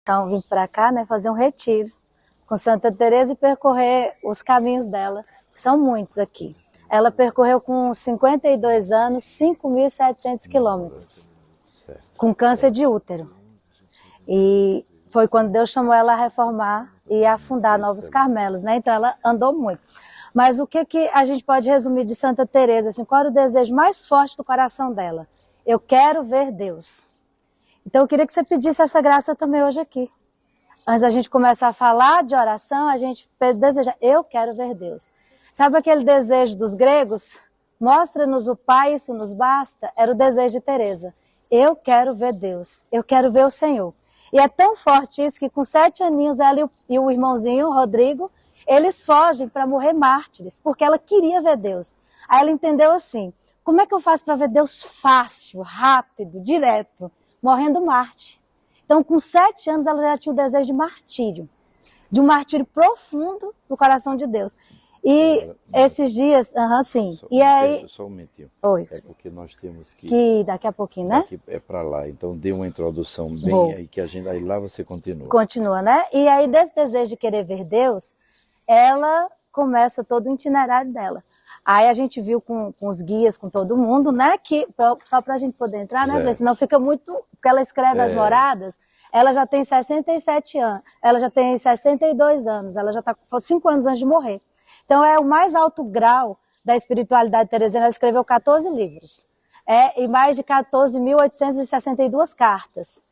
Então, vim para cá, né, fazer um retiro com Santa Teresa e percorrer os caminhos dela, que são muitos aqui. Ela percorreu com 52 anos, 5.700 quilômetros, com câncer de útero. E foi quando Deus chamou ela a reformar e a fundar Novos Carmelos, né? Então ela andou muito. Mas o que a gente pode resumir de Santa Teresa? Assim, qual era o desejo mais forte do coração dela? Eu quero ver Deus. Então eu queria que você pedisse essa graça também hoje aqui. Antes da gente começar a falar de oração, a gente deseja, eu quero ver Deus. Sabe aquele desejo dos gregos? Mostra-nos o Pai, isso nos basta. Era o desejo de Teresa. Eu quero ver Deus, eu quero ver o Senhor. E é tão forte isso que com 7 aninhos ela e o irmãozinho, Rodrigo, eles fogem para morrer mártires, porque ela queria ver Deus. Aí ela entendeu assim, como é que eu faço para ver Deus fácil, rápido, direto, morrendo mártir? Então com 7 anos ela já tinha o desejo de um martírio profundo no coração de Deus. E esses dias, sim. Só, e aí, só um momentinho. Oi. É porque nós temos que daqui a pouquinho, né? Daqui é para lá. Então dê uma introdução bem aí que a gente aí lá você continua. Continua, né? E aí desse desejo de querer ver Deus, ela começa todo o itinerário dela. Aí a gente viu com os guias, com todo mundo, né? Que só para a gente poder entrar, né? Porque senão fica muito. Porque ela escreve as moradas. Ela já tem 67 anos. Ela já tem 62 anos. Ela já está 5 anos antes de morrer. Então é o mais alto grau da espiritualidade teresiana. Ela escreveu 14 livros. E mais de 14.862 cartas.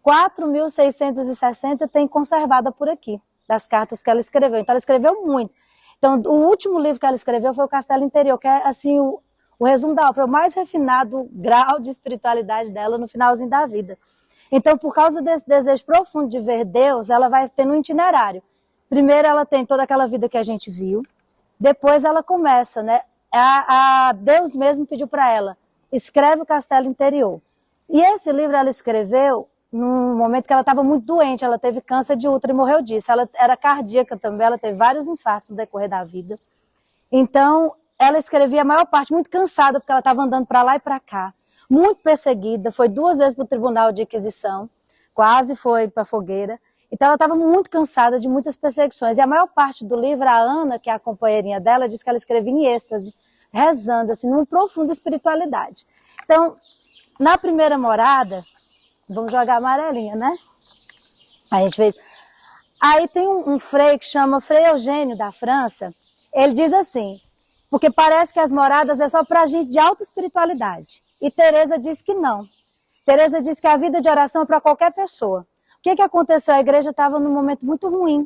4.660 tem conservada por aqui, das cartas que ela escreveu. Então ela escreveu muito. Então o último livro que ela escreveu foi o Castelo Interior, que é assim o resumo da obra, o mais refinado grau de espiritualidade dela no finalzinho da vida. Então por causa desse desejo profundo de ver Deus, ela vai ter um itinerário. Primeiro ela tem toda aquela vida que a gente viu. Depois ela começa, né? Deus mesmo pediu para ela, escreve o Castelo Interior. E esse livro ela escreveu num momento que ela estava muito doente, ela teve câncer de útero e morreu disso. Ela era cardíaca também, ela teve vários infartos no decorrer da vida. Então, ela escrevia a maior parte muito cansada, porque ela estava andando para lá e para cá, muito perseguida, foi 2 vezes para o Tribunal de Inquisição, quase foi para a fogueira. Então ela estava muito cansada de muitas perseguições. E a maior parte do livro, a Ana, que é a companheirinha dela, diz que ela escrevia em êxtase, rezando, assim, numa profunda espiritualidade. Então, na primeira morada, vamos jogar amarelinha, né? A gente fez. Aí tem um frei que chama Frei Eugênio, da França. Ele diz assim, porque parece que as moradas é só para gente de alta espiritualidade. E Teresa diz que não. Teresa diz que a vida de oração é para qualquer pessoa. O que aconteceu? A igreja estava num momento muito ruim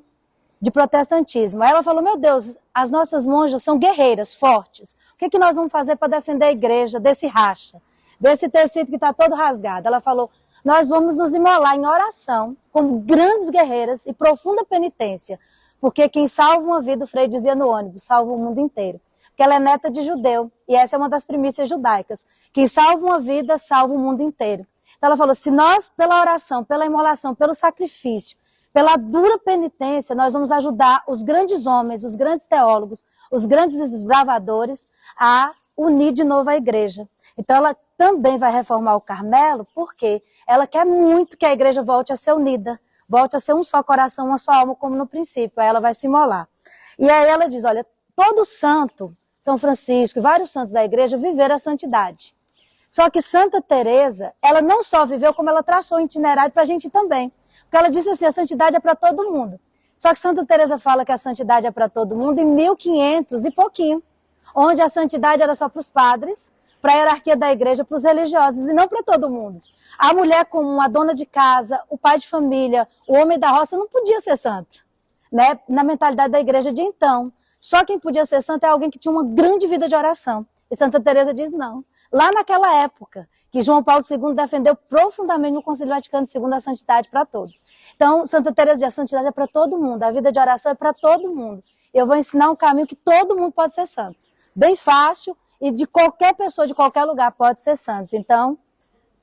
de protestantismo. Aí ela falou, meu Deus, as nossas monjas são guerreiras, fortes. O que nós vamos fazer para defender a igreja desse racha, desse tecido que está todo rasgado? Ela falou, nós vamos nos imolar em oração, como grandes guerreiras e profunda penitência. Porque quem salva uma vida, o Frei dizia no ônibus, salva o mundo inteiro. Porque ela é neta de judeu, e essa é uma das primícias judaicas. Quem salva uma vida, salva o mundo inteiro. Então ela falou, se nós, pela oração, pela imolação, pelo sacrifício, pela dura penitência, nós vamos ajudar os grandes homens, os grandes teólogos, os grandes desbravadores a unir de novo a igreja. Então ela também vai reformar o Carmelo, porque ela quer muito que a igreja volte a ser unida, volte a ser um só coração, uma só alma, como no princípio. Aí ela vai se imolar. E aí ela diz, olha, todo santo, São Francisco e vários santos da igreja viveram a santidade. Só que Santa Teresa, ela não só viveu, como ela traçou um itinerário para a gente também. Porque ela disse assim, a santidade é para todo mundo. Só que Santa Teresa fala que a santidade é para todo mundo em 1500 e pouquinho, onde a santidade era só para os padres, para a hierarquia da igreja, para os religiosos, e não para todo mundo. A mulher comum, a dona de casa, o pai de família, o homem da roça não podia ser santo, né? Na mentalidade da igreja de então. Só quem podia ser santo é alguém que tinha uma grande vida de oração. E Santa Teresa diz não. Lá naquela época, que João Paulo II defendeu profundamente no Concílio Vaticano II a santidade para todos. Então, Santa Teresa diz, a santidade é para todo mundo, a vida de oração é para todo mundo. Eu vou ensinar um caminho que todo mundo pode ser santo. Bem fácil e de qualquer pessoa, de qualquer lugar, pode ser santo. Então,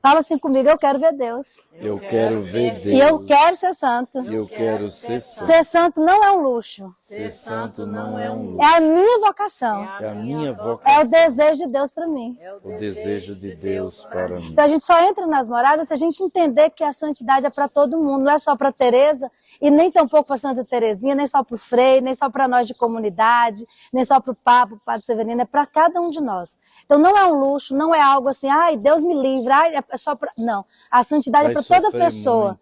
Fala assim comigo, eu quero ver Deus. Eu quero ver Deus. E eu quero ser santo. Eu quero ser santo. Ser santo não é um luxo. Ser santo não é um luxo. É a minha vocação. É a minha vocação. É o desejo de Deus para mim. O desejo de Deus para mim. Então a gente só entra nas moradas se a gente entender que a santidade é para todo mundo. Não é só para Teresa e nem tampouco para Santa Terezinha, nem só para o Frei, nem só para nós de comunidade, nem só para o Papa, o Padre Severino. É para cada um de nós. Então não é um luxo, não é algo assim, ai, Deus me livre, ai, é só para... Não, a santidade é para toda pessoa.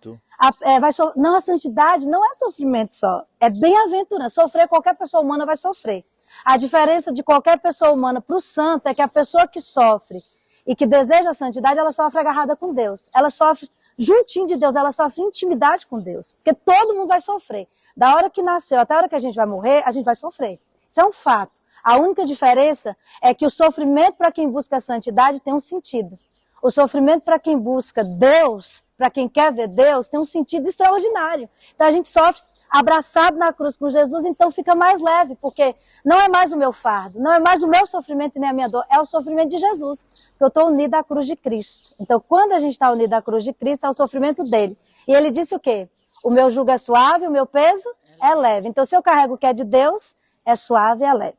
Não, a santidade não é sofrimento só, é bem-aventurança. Sofrer, qualquer pessoa humana vai sofrer. A diferença de qualquer pessoa humana para o santo é que a pessoa que sofre e que deseja a santidade, ela sofre agarrada com Deus. Ela sofre juntinho de Deus, ela sofre intimidade com Deus. Porque todo mundo vai sofrer. Da hora que nasceu até a hora que a gente vai morrer, a gente vai sofrer. Isso é um fato. A única diferença é que o sofrimento para quem busca a santidade tem um sentido. O sofrimento para quem busca Deus, para quem quer ver Deus, tem um sentido extraordinário. Então a gente sofre abraçado na cruz com Jesus, então fica mais leve, porque não é mais o meu fardo, não é mais o meu sofrimento nem a minha dor, é o sofrimento de Jesus, porque eu estou unida à cruz de Cristo. Então quando a gente está unido à cruz de Cristo, é o sofrimento dele. E ele disse o quê? O meu jugo é suave, o meu peso é leve. Então se eu carrego o que é de Deus, é suave e é leve.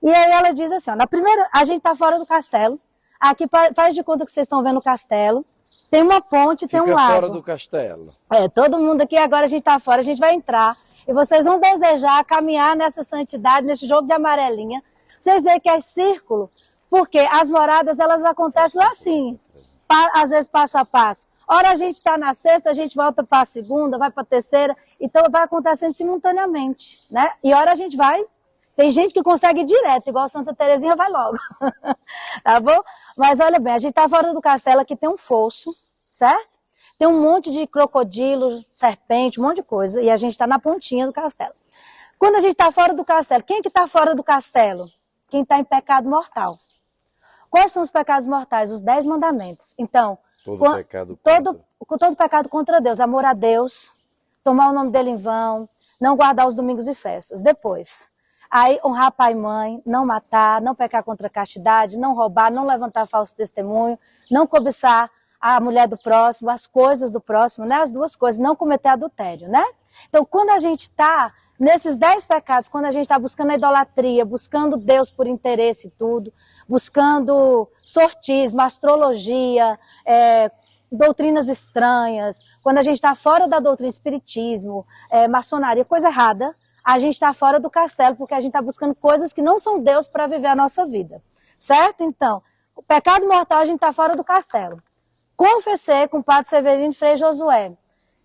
E aí ela diz assim, ó, na primeira, a gente está fora do castelo, aqui faz de conta que vocês estão vendo o castelo, tem uma ponte, tem um lago. Fica fora do castelo. Todo mundo aqui, agora a gente está fora, a gente vai entrar, e vocês vão desejar caminhar nessa santidade, nesse jogo de amarelinha. Vocês veem que é círculo, porque as moradas, elas acontecem lá assim, às vezes passo a passo. Ora a gente está na sexta, a gente volta para a segunda, vai para a terceira, então vai acontecendo simultaneamente, né? E ora a gente vai... Tem gente que consegue ir direto, igual Santa Terezinha vai logo, tá bom? Mas olha bem, a gente tá fora do castelo, aqui tem um fosso, certo? Tem um monte de crocodilo, serpente, um monte de coisa, e a gente tá na pontinha do castelo. Quando a gente tá fora do castelo, quem que tá fora do castelo? Quem tá em pecado mortal. Quais são os pecados mortais? Os 10 mandamentos. Então, todo pecado contra Deus, amor a Deus, tomar o nome dele em vão, não guardar os domingos e festas. Depois... Aí, honrar pai e mãe, não matar, não pecar contra a castidade, não roubar, não levantar falso testemunho, não cobiçar a mulher do próximo, as coisas do próximo, né? As duas coisas, não cometer adultério, né? Então, quando a gente está nesses 10 pecados, quando a gente está buscando a idolatria, buscando Deus por interesse e tudo, buscando sortismo, astrologia, doutrinas estranhas, quando a gente está fora da doutrina espiritismo, maçonaria, coisa errada, a gente está fora do castelo, porque a gente está buscando coisas que não são Deus para viver a nossa vida, certo? Então, o pecado mortal, a gente está fora do castelo. Confessei com o Padre Severino e Frei Josué.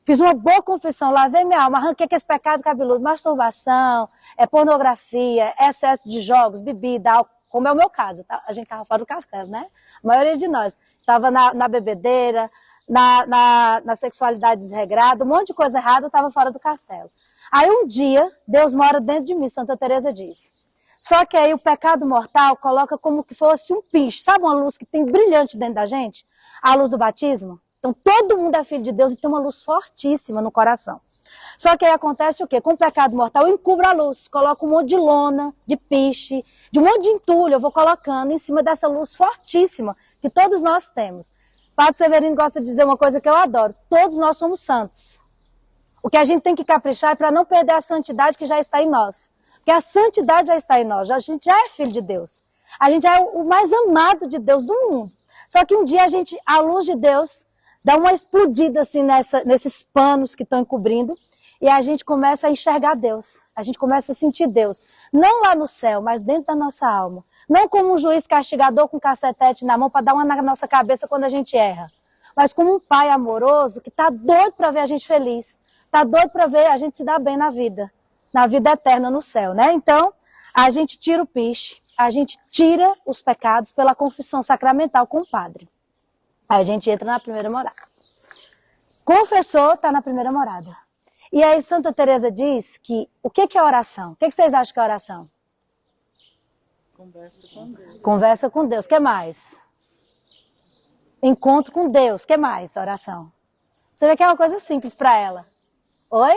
Fiz uma boa confissão, lavei minha alma, arranquei esse pecado cabeludo, masturbação, pornografia, excesso de jogos, bebida, álcool, como é o meu caso, tá? A gente estava fora do castelo, né? A maioria de nós estava na bebedeira, na sexualidade desregrada, um monte de coisa errada, estava fora do castelo. Aí um dia, Deus mora dentro de mim, Santa Teresa diz. Só que aí o pecado mortal coloca como que fosse um piche. Sabe uma luz que tem brilhante dentro da gente? A luz do batismo? Então todo mundo é filho de Deus e tem uma luz fortíssima no coração. Só que aí acontece o quê? Com o pecado mortal eu encubro a luz, coloco um monte de lona, de piche, de um monte de entulho, eu vou colocando em cima dessa luz fortíssima que todos nós temos. Padre Severino gosta de dizer uma coisa que eu adoro, todos nós somos santos. O que a gente tem que caprichar é para não perder a santidade que já está em nós. Porque a santidade já está em nós, a gente já é filho de Deus. A gente já é o mais amado de Deus do mundo. Só que um dia a luz de Deus dá uma explodida assim nesses panos que estão encobrindo e a gente começa a enxergar Deus. A gente começa a sentir Deus. Não lá no céu, mas dentro da nossa alma. Não como um juiz castigador com cacetete na mão para dar uma na nossa cabeça quando a gente erra. Mas como um pai amoroso que está doido para ver a gente feliz. Está doido para ver a gente se dar bem na vida eterna no céu, né? Então, a gente tira o piche, a gente tira os pecados pela confissão sacramental com o padre. Aí a gente entra na primeira morada. Confessou, está na primeira morada. E aí Santa Teresa diz que, o que é oração? O que vocês acham que é oração? Conversa com Deus. Conversa com Deus, o que mais? Encontro com Deus, o que mais? Oração. Você vê que é uma coisa simples para ela. Oi?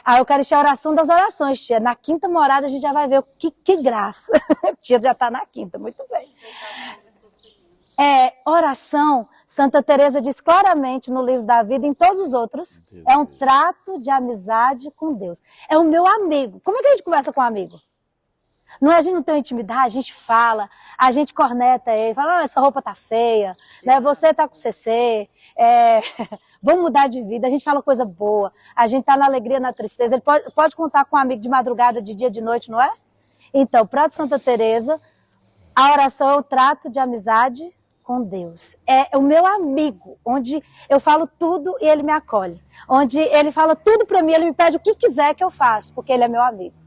A Eucaristia é a oração das orações, tia. Na quinta morada a gente já vai ver que graça. Tia já está na quinta, muito bem. Oração, Santa Teresa diz claramente no livro da vida, em todos os outros, é um trato de amizade com Deus. É o meu amigo. Como é que a gente conversa com um amigo? Não, a gente não tem intimidade, a gente fala, a gente corneta ele, fala, essa roupa tá feia, né? Você tá com CC, vamos mudar de vida, a gente fala coisa boa, a gente tá na alegria, na tristeza, ele pode contar com um amigo de madrugada, de dia, de noite, não é? Então, para Santa Teresa, a oração é o trato de amizade com Deus. É o meu amigo, onde eu falo tudo e ele me acolhe. Onde ele fala tudo para mim, ele me pede o que quiser que eu faça, porque ele é meu amigo.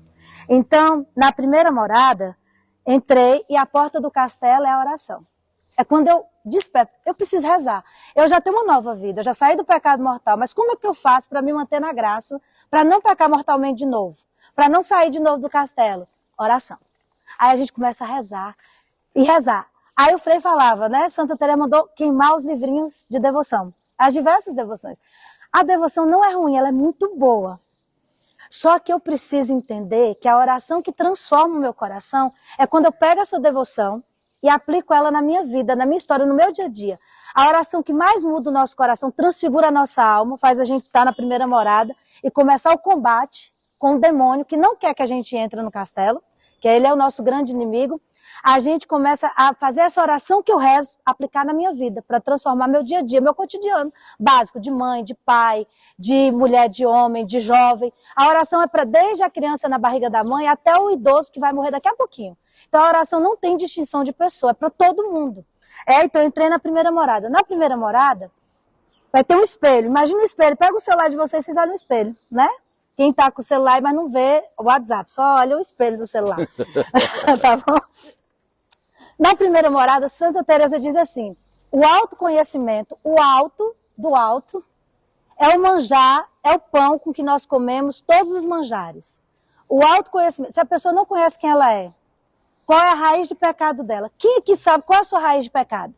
Então, na primeira morada, entrei e a porta do castelo é a oração. É quando eu desperto, eu preciso rezar. Eu já tenho uma nova vida, eu já saí do pecado mortal, mas como é que eu faço para me manter na graça, para não pecar mortalmente de novo, para não sair de novo do castelo? Oração. Aí a gente começa a rezar e rezar. Aí o Frei falava, né? Santa Teresa mandou queimar os livrinhos de devoção, as diversas devoções. A devoção não é ruim, ela é muito boa. Só que eu preciso entender que a oração que transforma o meu coração é quando eu pego essa devoção e aplico ela na minha vida, na minha história, no meu dia a dia. A oração que mais muda o nosso coração, transfigura a nossa alma, faz a gente estar na primeira morada e começar o combate com o demônio que não quer que a gente entre no castelo, que ele é o nosso grande inimigo. A gente começa a fazer essa oração que eu rezo, aplicar na minha vida, para transformar meu dia a dia, meu cotidiano, básico, de mãe, de pai, de mulher, de homem, de jovem. A oração é para desde a criança na barriga da mãe até o idoso que vai morrer daqui a pouquinho. Então a oração não tem distinção de pessoa, é para todo mundo. Então eu entrei na primeira morada. Na primeira morada, vai ter um espelho. Imagina um espelho, pega o celular de vocês, vocês olham o espelho, né? Quem está com o celular, mas não vê o WhatsApp, só olha o espelho do celular. Tá bom? Na primeira morada, Santa Teresa diz assim, o autoconhecimento, o alto do alto, é o manjar, é o pão com que nós comemos todos os manjares. O autoconhecimento, se a pessoa não conhece quem ela é, qual é a raiz de pecado dela? Quem aqui sabe qual é a sua raiz de pecado?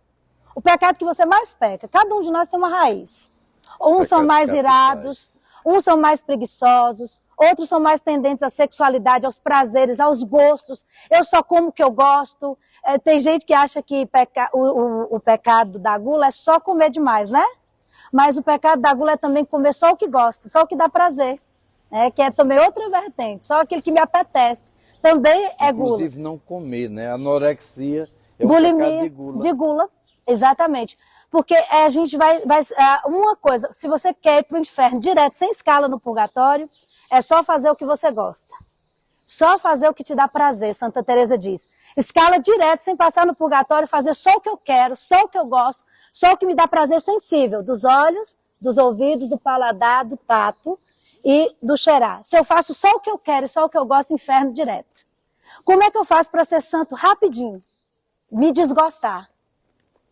O pecado que você mais peca, cada um de nós tem uma raiz. Uns são mais irados, uns são mais preguiçosos, outros são mais tendentes à sexualidade, aos prazeres, aos gostos. Eu só como o que eu gosto. Tem gente que acha que o pecado da gula é só comer demais, né? Mas o pecado da gula é também comer só o que gosta, só o que dá prazer. Né? Que é também outra vertente, só aquilo que me apetece. Também é gula. Inclusive não comer, né? Anorexia é bulimia, um pecado de gula. De gula, exatamente. Porque a gente vai uma coisa, se você quer ir para o inferno direto, sem escala no purgatório, é só fazer o que você gosta. Só fazer o que te dá prazer, Santa Teresa diz. Escala direto, sem passar no purgatório, fazer só o que eu quero, só o que eu gosto, só o que me dá prazer sensível, dos olhos, dos ouvidos, do paladar, do tato e do cheirar. Se eu faço só o que eu quero e só o que eu gosto, inferno direto. Como é que eu faço para ser santo rapidinho? Me desgostar.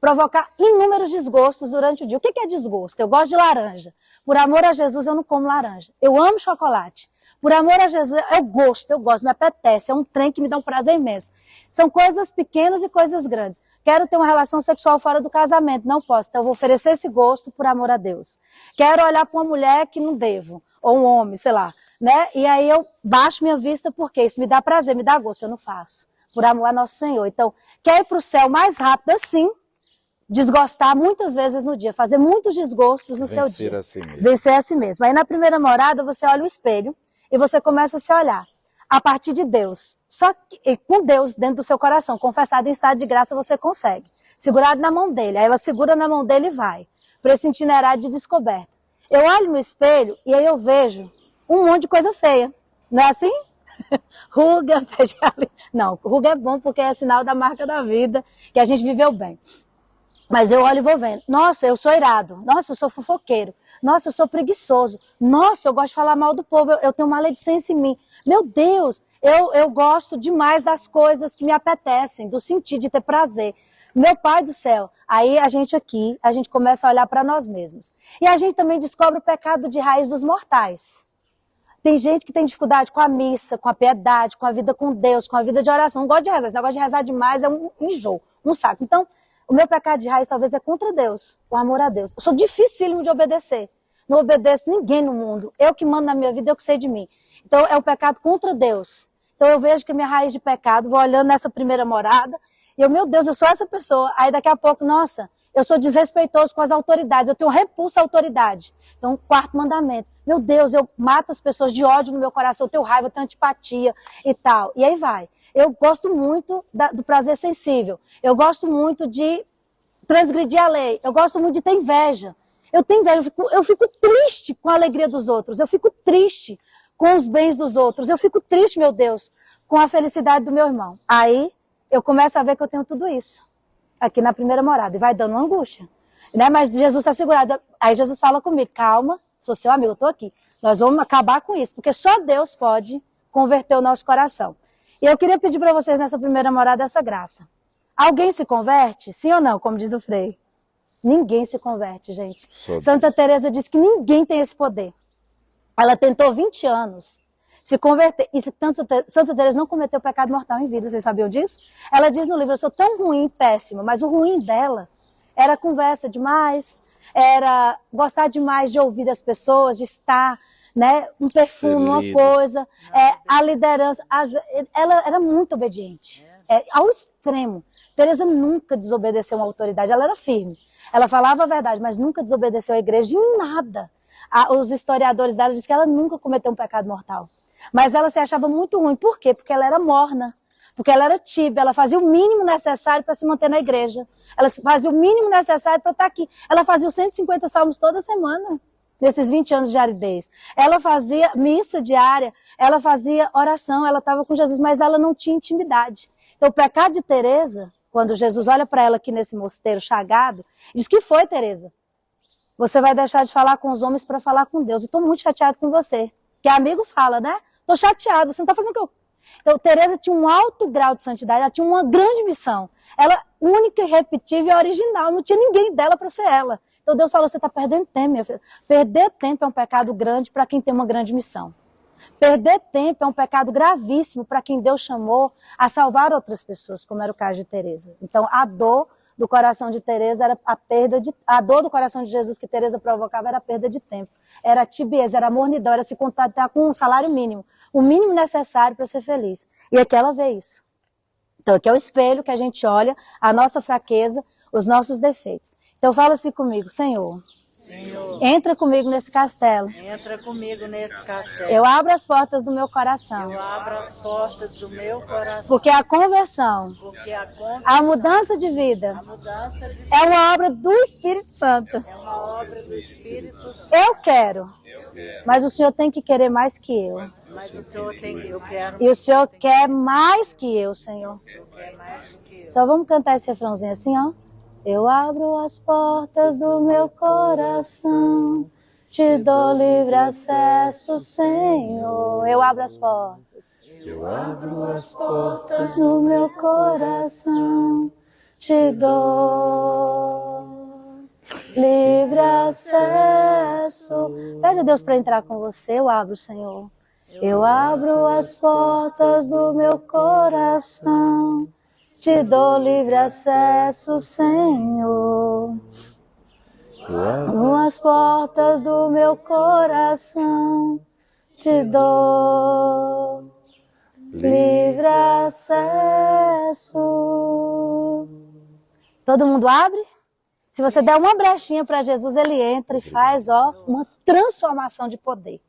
Provocar inúmeros desgostos durante o dia. O que é desgosto? Eu gosto de laranja. Por amor a Jesus, eu não como laranja. Eu amo chocolate. Por amor a Jesus, eu gosto, me apetece. É um trem que me dá um prazer imenso. São coisas pequenas e coisas grandes. Quero ter uma relação sexual fora do casamento. Não posso. Então eu vou oferecer esse gosto por amor a Deus. Quero olhar para uma mulher que não devo. Ou um homem, sei lá. Né? E aí eu baixo minha vista porque isso me dá prazer, me dá gosto. Eu não faço. Por amor a Nosso Senhor. Então, quer ir para o céu mais rápido assim? Desgostar muitas vezes no dia, fazer muitos desgostos no seu dia. Vencer a si mesmo. Aí na primeira morada você olha o espelho e você começa a se olhar a partir de Deus. Só que com Deus dentro do seu coração, confessado em estado de graça você consegue. Segurado na mão dele, aí ela segura na mão dele e vai para esse itinerário de descoberta. Eu olho no espelho e aí eu vejo um monte de coisa feia. Não é assim? Ruga, não, ruga é bom porque é sinal da marca da vida, que a gente viveu bem. Mas eu olho e vou vendo. Nossa, eu sou irado. Nossa, eu sou fofoqueiro. Nossa, eu sou preguiçoso. Nossa, eu gosto de falar mal do povo. Eu tenho maledicência em mim. Meu Deus, eu gosto demais das coisas que me apetecem, do sentir de ter prazer. Meu Pai do céu. Aí a gente começa a olhar para nós mesmos. E a gente também descobre o pecado de raiz dos mortais. Tem gente que tem dificuldade com a missa, com a piedade, com a vida com Deus, com a vida de oração. Não gosta de rezar. Esse negócio de rezar demais é um enjoo, um saco. Então, o meu pecado de raiz talvez é contra Deus, o amor a Deus. Eu sou dificílimo de obedecer. Não obedeço ninguém no mundo. Eu que mando na minha vida, eu que sei de mim. Então é o pecado contra Deus. Então eu vejo que a minha raiz de pecado, vou olhando nessa primeira morada, E eu, meu Deus, eu sou essa pessoa. Aí daqui a pouco, nossa, eu sou desrespeitoso com as autoridades, eu tenho repulsa à autoridade. Então, quarto mandamento. Meu Deus, eu mato as pessoas de ódio no meu coração, eu tenho raiva, eu tenho antipatia e tal. E aí vai. Eu gosto muito do prazer sensível. Eu gosto muito de transgredir a lei. Eu gosto muito de ter inveja. Eu tenho inveja, eu fico triste com a alegria dos outros. Eu fico triste com os bens dos outros. Eu fico triste, meu Deus, com a felicidade do meu irmão. Aí eu começo a ver que eu tenho tudo isso aqui na primeira morada. E vai dando uma angústia. Né? Mas Jesus está segurado. Aí Jesus fala comigo, calma, sou seu amigo, eu estou aqui. Nós vamos acabar com isso, porque só Deus pode converter o nosso coração. E eu queria pedir para vocês nessa primeira morada essa graça. Alguém se converte? Sim ou não, como diz o Frei? Ninguém se converte, gente. Santa Teresa diz que ninguém tem esse poder. Ela tentou 20 anos se converter. E Santa Teresa não cometeu pecado mortal em vida, vocês sabiam disso? Ela diz no livro, eu sou tão ruim, péssima, mas o ruim dela era conversa demais, era gostar demais de ouvir as pessoas, de estar, né, um perfume, uma coisa, a liderança. Ela era muito obediente, ao extremo. Teresa nunca desobedeceu uma autoridade, ela era firme. Ela falava a verdade, mas nunca desobedeceu a igreja em nada. Os historiadores dela dizem que ela nunca cometeu um pecado mortal. Mas ela se achava muito ruim. Por quê? Porque ela era morna. Porque ela era tíbia. Ela fazia o mínimo necessário para se manter na igreja. Ela fazia o mínimo necessário para estar aqui. Ela fazia os 150 salmos toda semana, nesses 20 anos de aridez. Ela fazia missa diária, ela fazia oração, ela estava com Jesus, mas ela não tinha intimidade. Então o pecado de Teresa, quando Jesus olha para ela aqui nesse mosteiro chagado, diz que foi, Teresa. Você vai deixar de falar com os homens para falar com Deus. Eu estou muito chateado com você. Que amigo fala, né? Estou chateado, você não está fazendo o que eu... Então, Teresa tinha um alto grau de santidade, ela tinha uma grande missão. Ela, única, irrepetível e original, não tinha ninguém dela para ser ela. Então Deus falou, você está perdendo tempo, minha filha. Perder tempo é um pecado grande para quem tem uma grande missão. Perder tempo é um pecado gravíssimo para quem Deus chamou a salvar outras pessoas, como era o caso de Teresa. Então, a dor do coração de Teresa era a dor do coração de Jesus que Teresa provocava era a perda de tempo. Era a tibieza, era a mornidão, era se contentar com um salário mínimo. O mínimo necessário para ser feliz. E aqui ela vê isso. Então aqui é o espelho que a gente olha, a nossa fraqueza, os nossos defeitos. Então fala assim comigo, Senhor, entra comigo nesse castelo. Entra comigo nesse castelo. Eu abro as portas do meu coração. Eu abro as portas do meu coração. Porque a conversão, a mudança de vida, é uma obra do Espírito Santo. É uma obra do Espírito Santo. Eu quero. Mas o Senhor tem que querer mais que eu. Mas o Senhor tem que eu quero. E o Senhor quer mais que eu, Senhor. Só vamos cantar esse refrãozinho assim, ó. Eu abro as portas do meu coração, te dou livre acesso, Senhor. Eu abro as portas. Eu abro as portas do meu coração, te dou livre acesso. Pede a Deus para entrar com você. Eu abro, Senhor. Eu abro as portas do meu coração, te dou livre acesso, Senhor. As portas do meu coração, te dou livre acesso. Todo mundo abre? Se você der uma brechinha para Jesus, ele entra e faz, ó, uma transformação de poder.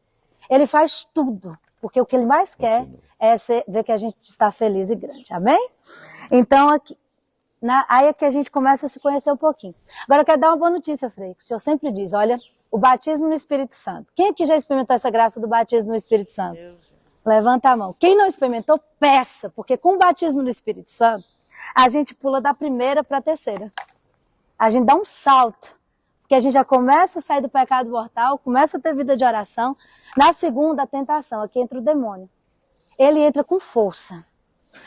Ele faz tudo, porque o que ele mais quer é ver que a gente está feliz e grande. Amém? Então, aqui, aí é que a gente começa a se conhecer um pouquinho. Agora, eu quero dar uma boa notícia, Frei. O senhor sempre diz, olha, o batismo no Espírito Santo. Quem aqui já experimentou essa graça do batismo no Espírito Santo? Levanta a mão. Quem não experimentou, peça, porque com o batismo no Espírito Santo, a gente pula da primeira para a terceira. A gente dá um salto, porque a gente já começa a sair do pecado mortal, começa a ter vida de oração. Na segunda, a tentação, aqui entra o demônio. Ele entra com força.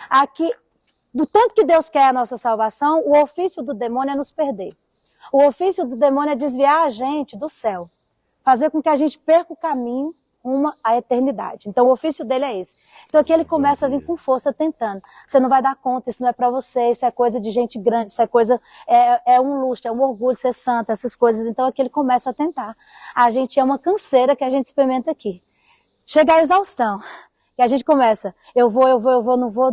Aqui, do tanto que Deus quer a nossa salvação, o ofício do demônio é nos perder. O ofício do demônio é desviar a gente do céu. Fazer com que a gente perca o caminho rumo à eternidade. Então o ofício dele é esse. Então aqui ele começa a vir com força tentando. Você não vai dar conta, isso não é para você, isso é coisa de gente grande, isso é coisa, é um luxo, é um orgulho ser santa, essas coisas. Então aqui ele começa a tentar. A gente é uma canseira que a gente experimenta aqui. Chega à exaustão. E a gente começa, eu vou, não vou.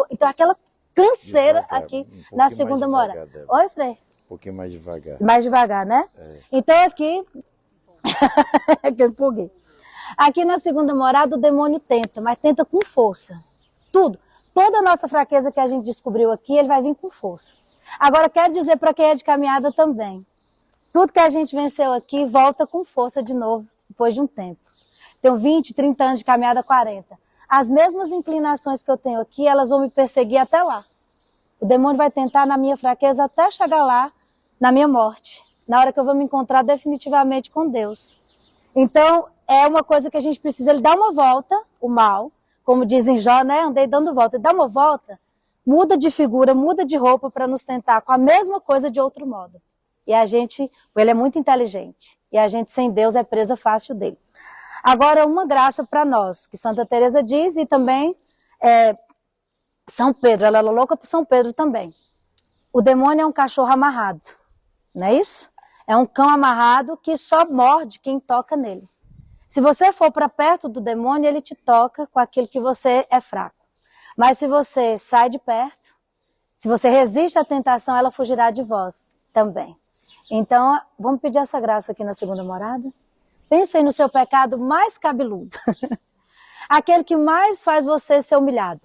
Então aquela canseira Devagar, aqui um na pouquinho segunda mais morada. devagar, Débora. Oi, Frei? Um pouquinho mais devagar. Mais devagar, né? Então aqui... que eu empolguei. Aqui na segunda morada o demônio tenta, mas tenta com força. Tudo. Toda a nossa fraqueza que a gente descobriu aqui, ele vai vir com força. Agora, quero dizer para quem é de caminhada também. Tudo que a gente venceu aqui volta com força de novo, depois de um tempo. Tenho 20, 30 anos de caminhada, 40. As mesmas inclinações que eu tenho aqui, elas vão me perseguir até lá. O demônio vai tentar na minha fraqueza até chegar lá, na minha morte. Na hora que eu vou me encontrar definitivamente com Deus. Então, é uma coisa que a gente precisa, ele dá uma volta, o mal, como dizem Jó, né? Andei dando volta. Ele dá uma volta, muda de figura, muda de roupa para nos tentar com a mesma coisa de outro modo. E a gente, ele é muito inteligente. E a gente sem Deus é presa fácil dele. Agora, uma graça para nós, que Santa Teresa diz, e também São Pedro, ela é louca por São Pedro também. O demônio é um cachorro amarrado, não é isso? É um cão amarrado que só morde quem toca nele. Se você for para perto do demônio, ele te toca com aquilo que você é fraco. Mas se você sai de perto, se você resiste à tentação, ela fugirá de vós também. Então, vamos pedir essa graça aqui na segunda morada? Pensem no seu pecado mais cabeludo. Aquele que mais faz você ser humilhado.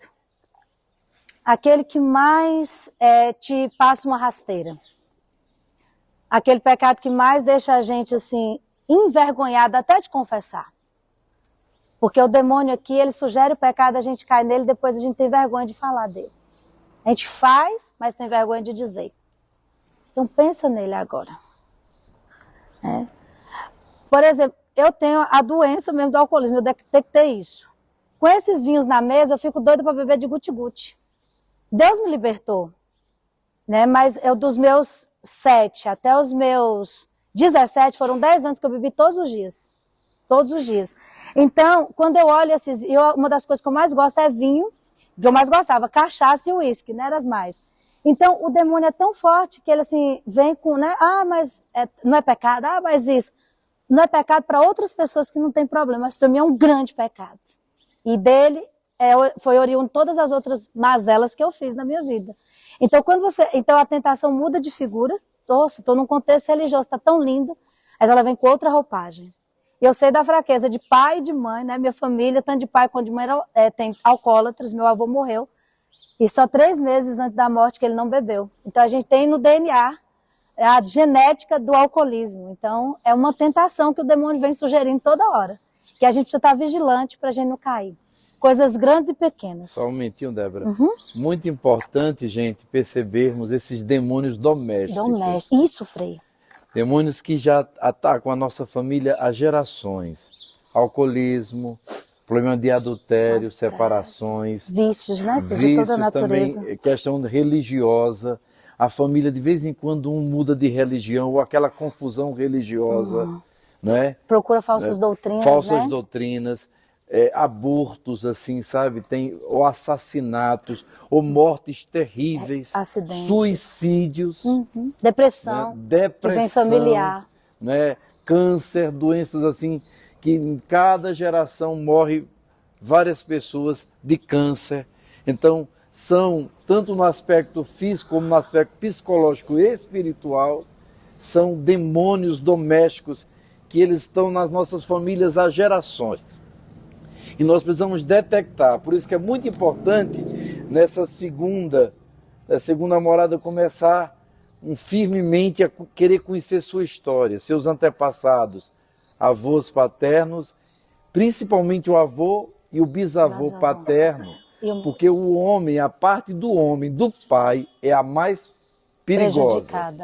Aquele que mais te passa uma rasteira. Aquele pecado que mais deixa a gente assim, envergonhado até de confessar. Porque o demônio aqui, ele sugere o pecado, a gente cai nele, depois a gente tem vergonha de falar dele. A gente faz, mas tem vergonha de dizer. Então pensa nele agora. Por exemplo, eu tenho a doença mesmo do alcoolismo, eu detectei isso. Com esses vinhos na mesa, eu fico doida para beber de guti-guti. Deus me libertou. Né? Mas eu dos meus 7 até os meus 17, foram 10 anos que eu bebi todos os dias. Todos os dias. Então, quando eu olho esses... uma das coisas que eu mais gosto é vinho, que eu mais gostava, cachaça e uísque, né? Era as mais. Então, o demônio é tão forte que ele assim, vem com, né? Ah, mas não é pecado. Ah, mas isso. Não é pecado para outras pessoas que não têm problema, mas para mim é um grande pecado. E dele foi oriundo todas as outras mazelas que eu fiz na minha vida. Então, então a tentação muda de figura. Nossa, estou num contexto religioso, está tão lindo, mas ela vem com outra roupagem. E eu sei da fraqueza de pai e de mãe, né? Minha família, tanto de pai quanto de mãe, tem alcoólatras. Meu avô morreu. E só 3 meses antes da morte que ele não bebeu. Então, a gente tem no DNA a genética do alcoolismo. Então, é uma tentação que o demônio vem sugerindo toda hora. Que a gente precisa estar vigilante para a gente não cair. Coisas grandes e pequenas. Só um momentinho, Débora. Muito importante, gente, percebermos esses demônios domésticos. Isso, Frei. Demônios que já atacam a nossa família há gerações. Alcoolismo, problema de adultério, separações. Vícios, né? De Vícios toda a natureza. também, questão religiosa. A família, de vez em quando, muda de religião, ou aquela confusão religiosa. Né? Procura falsas doutrinas, Falsas doutrinas. Abortos, assim, sabe? Ou assassinatos, ou mortes terríveis, acidentes, suicídios, depressão, né? Depressão, que vem familiar, né? Câncer, doenças assim, que em cada geração morre várias pessoas de câncer. Então, são, tanto no aspecto físico como no aspecto psicológico e espiritual, são demônios domésticos que eles estão nas nossas famílias há gerações. E nós precisamos detectar, por isso que é muito importante nessa segunda morada começar firmemente a querer conhecer sua história, seus antepassados, avós paternos, principalmente o avô e o bisavô paterno, porque o homem, a parte do homem, do pai, é a mais perigosa.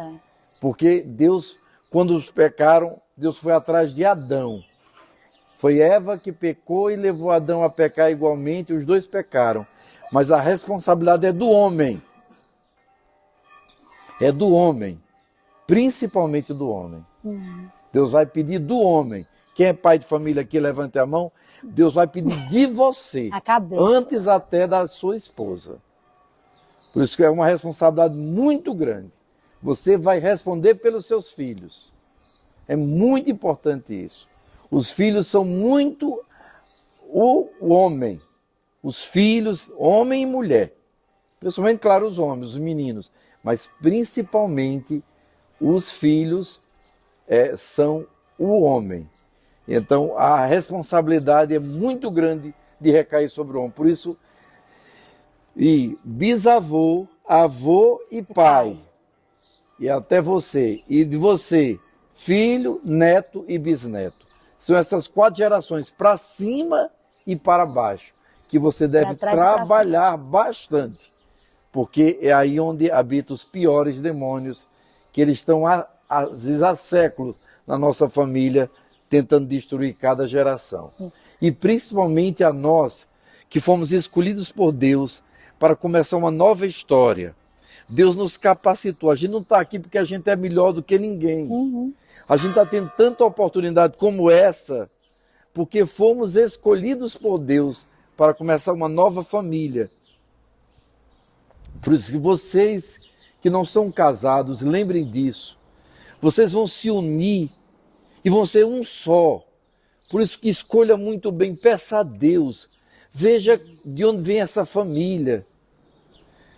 Porque Deus, quando os pecaram, Deus foi atrás de Adão. Foi Eva que pecou e levou Adão a pecar igualmente, os dois pecaram. Mas a responsabilidade é do homem. É do homem. Principalmente do homem. Deus vai pedir do homem. Quem é pai de família aqui, levante a mão. Deus vai pedir de você. A cabeça. Antes até da sua esposa. Por isso que é uma responsabilidade muito grande. Você vai responder pelos seus filhos. É muito importante isso. Os filhos são muito o homem. Os filhos, homem e mulher, Principalmente, claro, os homens, os meninos, mas principalmente os filhos são o homem. Então, a responsabilidade é muito grande de recair sobre o homem. Por isso, e bisavô, avô e pai, e até você, e de você, filho, neto e bisneto. São essas 4 gerações, para cima e para baixo, que você deve trabalhar bastante, porque é aí onde habitam os piores demônios, que eles estão, às vezes, há séculos na nossa família, tentando destruir cada geração. E principalmente a nós, que fomos escolhidos por Deus para começar uma nova história. Deus nos capacitou. A gente não está aqui porque a gente é melhor do que ninguém. A gente está tendo tanta oportunidade como essa, porque fomos escolhidos por Deus para começar uma nova família. Por isso que vocês que não são casados, lembrem disso. Vocês vão se unir e vão ser um só. Por isso que escolha muito bem, peça a Deus. Veja de onde vem essa família.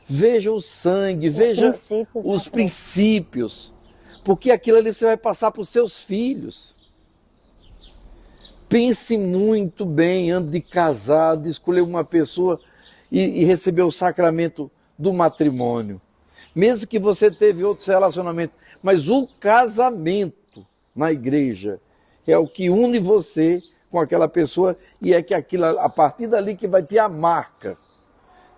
Veja o sangue, veja os princípios. Porque aquilo ali você vai passar para os seus filhos. Pense muito bem antes de casar, de escolher uma pessoa e receber o sacramento do matrimônio. Mesmo que você teve outros relacionamentos, mas o casamento na igreja é o que une você com aquela pessoa e é que aquilo, a partir dali que vai ter a marca.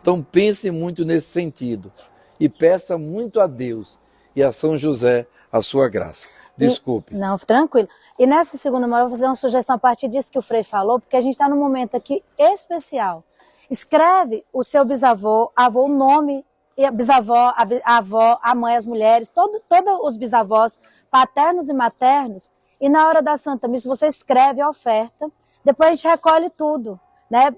Então pense muito nesse sentido e peça muito a Deus e a São José a sua graça. Desculpe. Não, tranquilo. E nessa segunda hora eu vou fazer uma sugestão a partir disso que o Frei falou, porque a gente está num momento aqui especial. Escreve o seu bisavô, avô, o nome, a bisavó, a avó, a mãe, as mulheres, todos os bisavós, paternos e maternos, e na hora da Santa Missa você escreve a oferta, depois a gente recolhe tudo, né?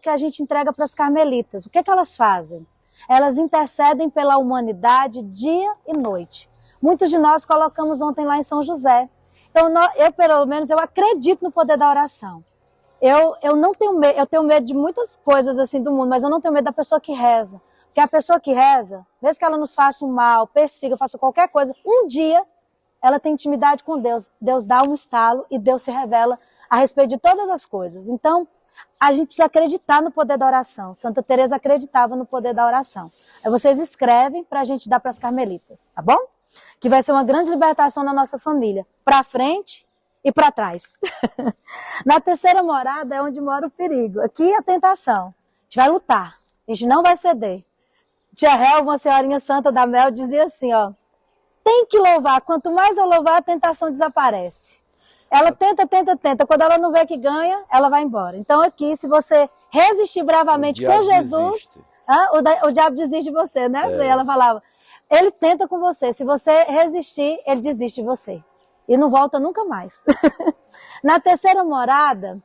Que a gente entrega para as carmelitas. O que elas fazem? Elas intercedem pela humanidade dia e noite. Muitos de nós colocamos ontem lá em São José. Então, eu, pelo menos, eu acredito no poder da oração. Eu não tenho medo, eu tenho medo de muitas coisas assim do mundo, mas eu não tenho medo da pessoa que reza. Porque a pessoa que reza, mesmo que ela nos faça um mal, persiga, faça qualquer coisa, um dia ela tem intimidade com Deus. Deus dá um estalo e Deus se revela a respeito de todas as coisas. Então, a gente precisa acreditar no poder da oração. Santa Teresa acreditava no poder da oração. Aí vocês escrevem para a gente dar para as carmelitas, tá bom? Que vai ser uma grande libertação na nossa família. Para frente e para trás. Na terceira morada é onde mora o perigo. Aqui é a tentação. A gente vai lutar. A gente não vai ceder. Tia Helva, uma senhorinha santa da Mel, dizia assim, ó. Tem que louvar. Quanto mais eu louvar, a tentação desaparece. Ela tenta. Quando ela não vê que ganha, ela vai embora. Então aqui, se você resistir bravamente com Jesus, o diabo desiste de você, né? Ela falava, ele tenta com você. Se você resistir, ele desiste de você. E não volta nunca mais. Na terceira morada,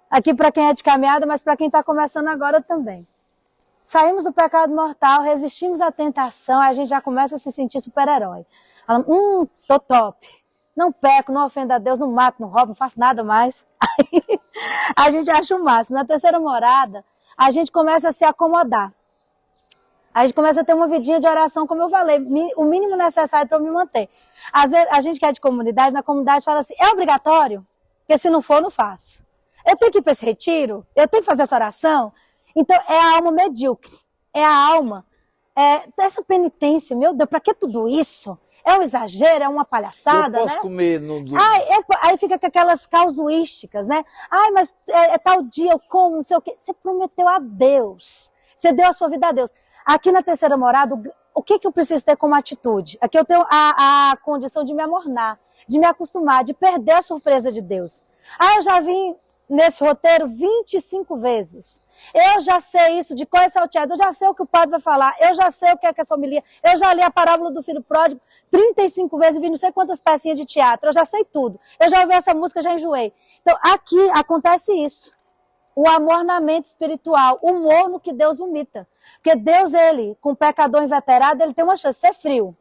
aqui para quem é de caminhada, mas para quem está começando agora também. Saímos do pecado mortal, resistimos à tentação, aí a gente já começa a se sentir super-herói. Tô top. Não peco, não ofendo a Deus, não mato, não roubo, não faço nada mais. Aí a gente acha o máximo. Na terceira morada, a gente começa a se acomodar. A gente começa a ter uma vidinha de oração, como eu falei, o mínimo necessário para eu me manter. Às vezes, a gente que é de comunidade, na comunidade fala assim, é obrigatório? Porque se não for, não faço. Eu tenho que ir para esse retiro? Eu tenho que fazer essa oração? Então, é a alma medíocre. É a alma dessa penitência. Meu Deus, para que tudo isso? É um exagero, é uma palhaçada, eu posso né? Comer no... Aí fica com aquelas casuísticas, né? Ai, mas é tal dia eu como, não sei o quê. Você prometeu a Deus. Você deu a sua vida a Deus. Aqui na terceira morada, o que eu preciso ter como atitude? Aqui eu tenho a condição de me amornar, de me acostumar, de perder a surpresa de Deus. Eu já vim nesse roteiro 25 vezes. Eu já sei isso de cor e salteado, eu já sei o que o padre vai falar, eu já sei o que é essa homilia, eu já li a parábola do filho pródigo 35 vezes e vi não sei quantas pecinhas de teatro, eu já sei tudo. Eu já ouvi essa música, já enjoei. Então, aqui acontece isso. O amornamento espiritual, o morno que Deus vomita. Porque Deus, ele, com o pecador inveterado, ele tem uma chance de ser frio.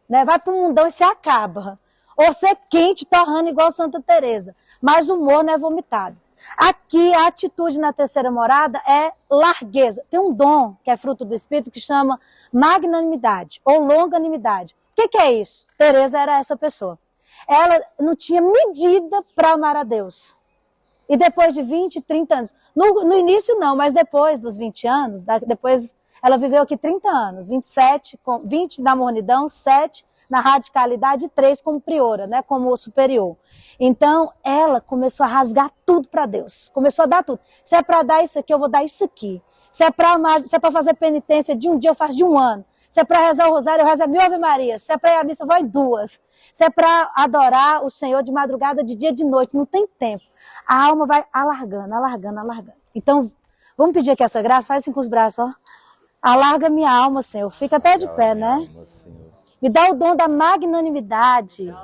Né? Vai para o mundão e se acaba. Ou ser quente, torrando igual Santa Teresa. Mas o morno é vomitado. Aqui, a atitude na terceira morada é largueza. Tem um dom que é fruto do Espírito que chama magnanimidade ou longanimidade. O que é isso? Teresa era essa pessoa. Ela não tinha medida para amar a Deus. E depois de 20, 30 anos, no início não, mas depois dos 20 anos, depois ela viveu aqui 30 anos, 20 na mornidão, 7 na radicalidade e 3 como priora, né, como superior. Então, ela começou a rasgar tudo para Deus, começou a dar tudo. Se é para dar isso aqui, eu vou dar isso aqui. Se é para amar, se é para fazer penitência de um dia, eu faço de um ano. Se é para rezar o rosário, eu rezo 1000 Ave Maria. Se é para ir à missa, eu vou em 2. Se é para adorar o Senhor de madrugada, de dia, de noite, não tem tempo. A alma vai alargando, alargando, alargando. Então, vamos pedir aqui essa graça, faz assim com os braços, ó. Alarga minha alma, Senhor. Fica até de pé, né? Me dá o dom da magnanimidade.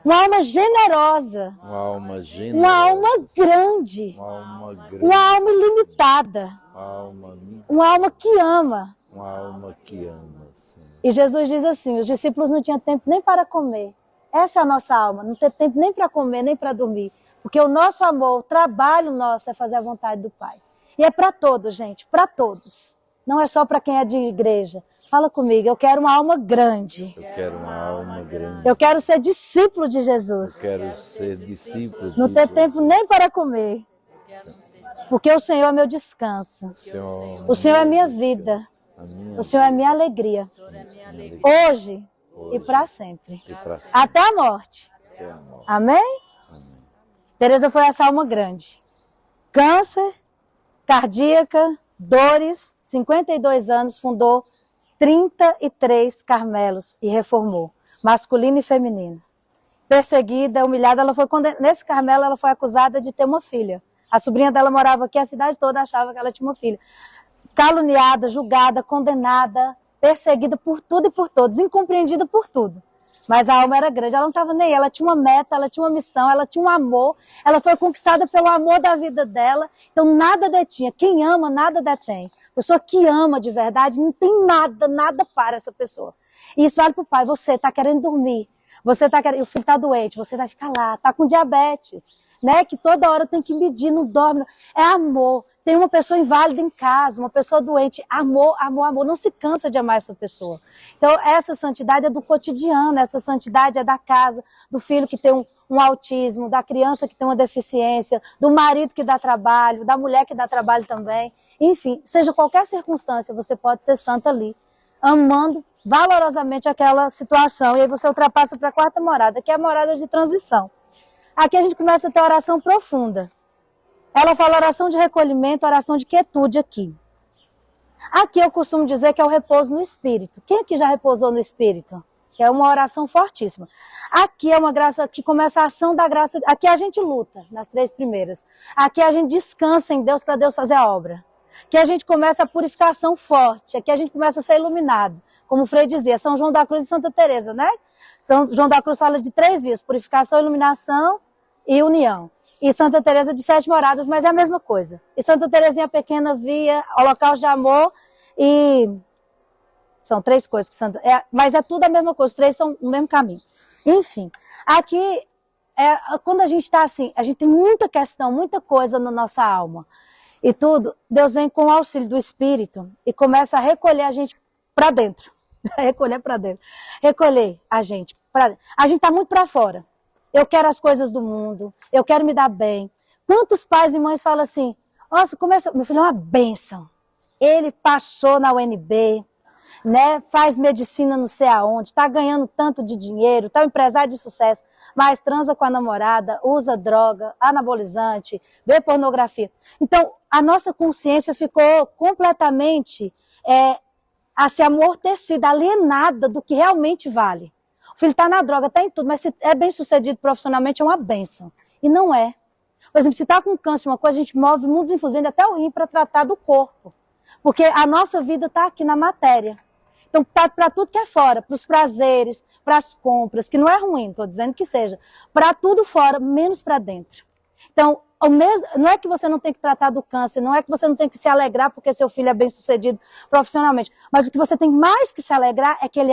Uma alma generosa. Uma alma generosa. Uma alma grande. Uma alma ilimitada. Uma alma que ama. Uma alma que ama. Senhor. E Jesus diz assim, os discípulos não tinham tempo nem para comer. Essa é a nossa alma, não ter tempo nem para comer, nem para dormir. Porque o nosso amor, o trabalho nosso é fazer a vontade do Pai. E é para todos, gente, para todos. Não é só para quem é de igreja. Fala comigo, eu quero uma alma grande. Eu quero uma alma grande. Eu quero ser discípulo de Jesus. Eu quero ser discípulo de Não ter tempo nem para comer. Porque o Senhor é meu descanso. O Senhor é minha vida. O Senhor é minha alegria. Hoje e para sempre. Até a morte. Amém? Teresa foi essa alma grande. Câncer, cardíaca, dores, 52 anos, fundou 33 Carmelos e reformou, masculino e feminino. Perseguida, humilhada, ela foi nesse Carmelo ela foi acusada de ter uma filha. A sobrinha dela morava aqui, a cidade toda achava que ela tinha uma filha. Caluniada, julgada, condenada, perseguida por tudo e por todos, incompreendida por tudo. Mas a alma era grande, ela não estava nem aí, ela tinha uma meta, ela tinha uma missão, ela tinha um amor, ela foi conquistada pelo amor da vida dela, então nada detinha. Quem ama, nada detém. Pessoa que ama de verdade, não tem nada, nada para essa pessoa. E isso vale para o pai, você está querendo dormir, você está querendo, o filho está doente, você vai ficar lá, está com diabetes, né? Que toda hora tem que medir, não dorme, é amor. Tem uma pessoa inválida em casa, uma pessoa doente, amor, amor, amor, não se cansa de amar essa pessoa. Então essa santidade é do cotidiano, essa santidade é da casa, do filho que tem um autismo, da criança que tem uma deficiência, do marido que dá trabalho, da mulher que dá trabalho também. Enfim, seja qualquer circunstância, você pode ser santa ali, amando valorosamente aquela situação. E aí você ultrapassa para a quarta morada, que é a morada de transição. Aqui a gente começa a ter oração profunda. Ela fala oração de recolhimento, oração de quietude aqui. Aqui eu costumo dizer que é o repouso no Espírito. Quem aqui já repousou no Espírito? Que é uma oração fortíssima. Aqui é uma graça que começa a ação da graça. Aqui a gente luta, nas 3 primeiras. Aqui a gente descansa em Deus para Deus fazer a obra. Aqui a gente começa a purificação forte. Aqui a gente começa a ser iluminado. Como o Frei dizia, São João da Cruz e Santa Teresa, né? São João da Cruz fala de 3 vias: purificação, iluminação e união. E Santa Teresa de 7 moradas, mas é a mesma coisa. E Santa Teresinha Pequena via holocausto de amor e... São 3 coisas que Santa... mas é tudo a mesma coisa, os 3 são o mesmo caminho. Enfim, aqui, quando a gente está assim, a gente tem muita questão, muita coisa na nossa alma. E tudo, Deus vem com o auxílio do Espírito e começa a recolher a gente para dentro. Recolher para dentro. Recolher a gente para dentro. A gente está muito para fora. Eu quero as coisas do mundo, eu quero me dar bem. Quantos pais e mães falam assim, nossa, meu filho é uma bênção. Ele passou na UNB, né, faz medicina não sei aonde, está ganhando tanto de dinheiro, está um empresário de sucesso, mas transa com a namorada, usa droga, anabolizante, vê pornografia. Então, a nossa consciência ficou completamente assim, amortecida, alienada do que realmente vale. O filho está na droga, está em tudo, mas se é bem sucedido profissionalmente, é uma bênção. E não é. Por exemplo, se está com câncer, uma coisa, a gente move mundos influentes, até o rim para tratar do corpo. Porque a nossa vida está aqui na matéria. Então, para tudo que é fora, para os prazeres, para as compras, que não é ruim, estou dizendo que seja, para tudo fora, menos para dentro. Então, não é que você não tem que tratar do câncer, não é que você não tem que se alegrar porque seu filho é bem sucedido profissionalmente, mas o que você tem mais que se alegrar é que ele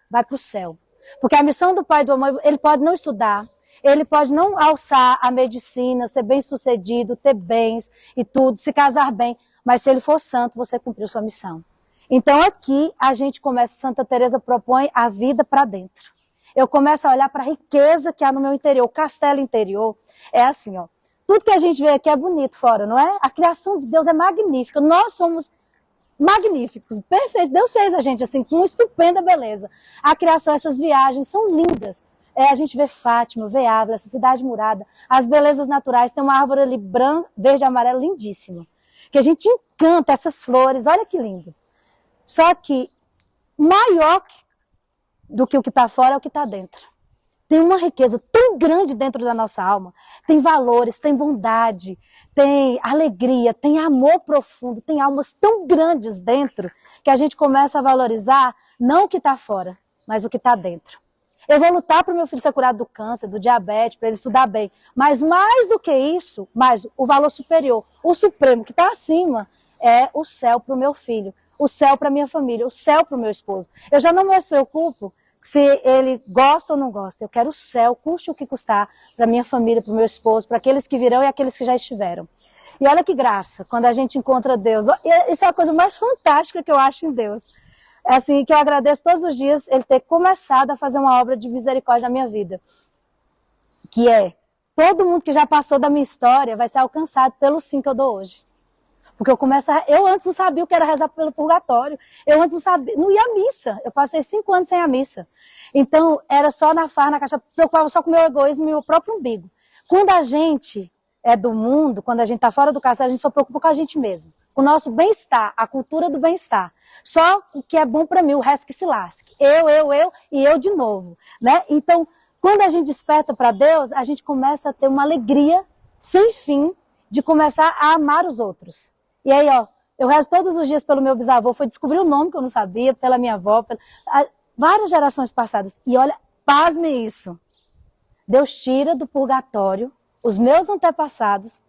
vai para o céu. Porque a missão do pai e do amor, ele pode não estudar, Ele pode não alçar a medicina, ser bem-sucedido, ter bens e tudo, se casar bem, mas se ele for santo, você cumpriu sua missão. Então aqui a gente começa, Santa Teresa propõe a vida para dentro. Eu começo a olhar para a riqueza que há no meu interior. O castelo interior é assim, ó. Tudo que a gente vê aqui é bonito fora, não é? A criação de Deus é magnífica. Nós somos magníficos, perfeitos. Deus fez a gente assim, com uma estupenda beleza. A criação, essas viagens são lindas. A gente vê Fátima, vê Ávila, essa cidade murada, as belezas naturais. Tem uma árvore ali branca, verde e amarela, lindíssima. Que a gente encanta essas flores, olha que lindo. Só que maior do que o que está fora é o que está dentro. Tem uma riqueza tão grande dentro da nossa alma. Tem valores, tem bondade, tem alegria, tem amor profundo, tem almas tão grandes dentro que a gente começa a valorizar não o que está fora, mas o que está dentro. Eu vou lutar para o meu filho ser curado do câncer, do diabetes, para ele estudar bem. Mas mais do que isso, mais o valor superior, o supremo que está acima, é o céu para o meu filho, o céu para a minha família, o céu para o meu esposo. Eu já não me preocupo se ele gosta ou não gosta. Eu quero o céu, custe o que custar, para minha família, para o meu esposo, para aqueles que virão e aqueles que já estiveram. E olha que graça, quando a gente encontra Deus. Isso é a coisa mais fantástica que eu acho em Deus. É assim, que eu agradeço todos os dias ele ter começado a fazer uma obra de misericórdia na minha vida. Que é, todo mundo que já passou da minha história vai ser alcançado pelo sim que eu dou hoje. Porque eu antes não sabia o que era rezar pelo purgatório. Eu antes não sabia, não ia à missa. Eu passei 5 anos sem a missa. Então, era só na farra, na caixa, preocupava só com o meu egoísmo e o meu próprio umbigo. Quando a gente é do mundo, quando a gente está fora do castelo, a gente só preocupa com a gente mesmo. Com o nosso bem-estar, a cultura do bem-estar. Só o que é bom para mim, o resto que se lasque. Eu e eu de novo. Né? Então, quando a gente desperta para Deus, a gente começa a ter uma alegria sem fim de começar a amar os outros. E aí, ó, eu rezo todos os dias pelo meu bisavô, foi descobrir um nome que eu não sabia, pela minha avó, várias gerações passadas. E olha, pasme isso. Deus tira do purgatório os meus antepassados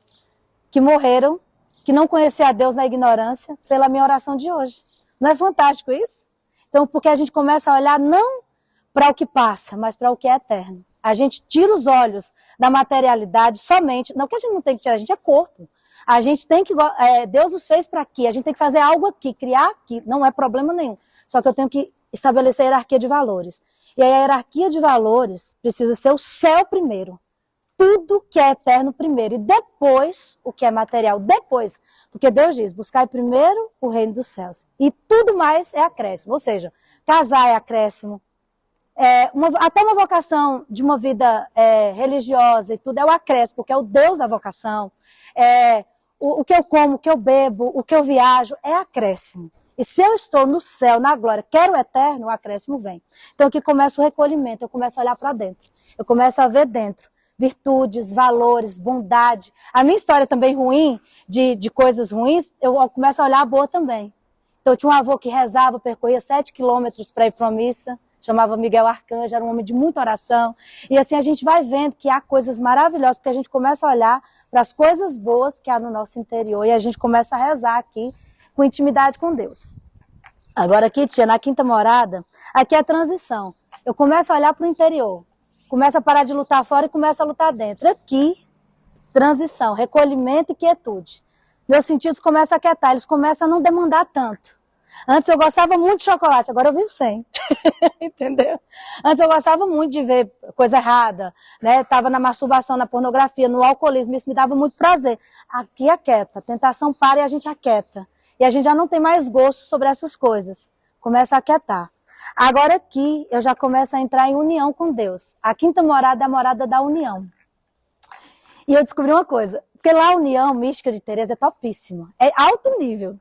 que morreram, que não conheciam a Deus na ignorância, pela minha oração de hoje. Não é fantástico isso? Então, porque a gente começa a olhar não para o que passa, mas para o que é eterno. A gente tira os olhos da materialidade somente, não que a gente não tem que tirar, a gente é corpo. A gente tem que, Deus nos fez para aqui, a gente tem que fazer algo aqui, criar aqui, não é problema nenhum. Só que eu tenho que estabelecer a hierarquia de valores. E a hierarquia de valores precisa ser o céu primeiro. Tudo que é eterno primeiro e depois o que é material, depois. Porque Deus diz, buscai primeiro o reino dos céus. E tudo mais é acréscimo, ou seja, casar é acréscimo. Até uma vocação de uma vida religiosa e tudo é o acréscimo, porque é o Deus da vocação. O que eu como, o que eu bebo, o que eu viajo, é acréscimo. E se eu estou no céu, na glória, quero o eterno, o acréscimo vem. Então aqui começa o recolhimento, eu começo a olhar para dentro. Eu começo a ver dentro virtudes, valores, bondade. A minha história também ruim, de coisas ruins, eu começo a olhar a boa também. Então eu tinha um avô que rezava, percorria 7 quilômetros para ir para a missa, chamava Miguel Arcanjo, era um homem de muita oração. E assim a gente vai vendo que há coisas maravilhosas, porque a gente começa a olhar para as coisas boas que há no nosso interior e a gente começa a rezar aqui com intimidade com Deus. Agora aqui, tia, na quinta morada, aqui é a transição. Eu começo a olhar para o interior, começo a parar de lutar fora e começo a lutar dentro. Aqui, transição, recolhimento e quietude. Meus sentidos começam a quietar, eles começam a não demandar tanto. Antes eu gostava muito de chocolate, agora eu vivo sem. Entendeu? Antes eu gostava muito de ver coisa errada, né? Tava na masturbação, na pornografia, no alcoolismo, isso me dava muito prazer. Aqui aquieta, a tentação para e a gente aquieta. E a gente já não tem mais gosto sobre essas coisas. Começa a aquietar. Agora aqui eu já começo a entrar em união com Deus. A quinta morada é a morada da união. E eu descobri uma coisa, porque lá a união mística de Teresa é topíssima, é alto nível.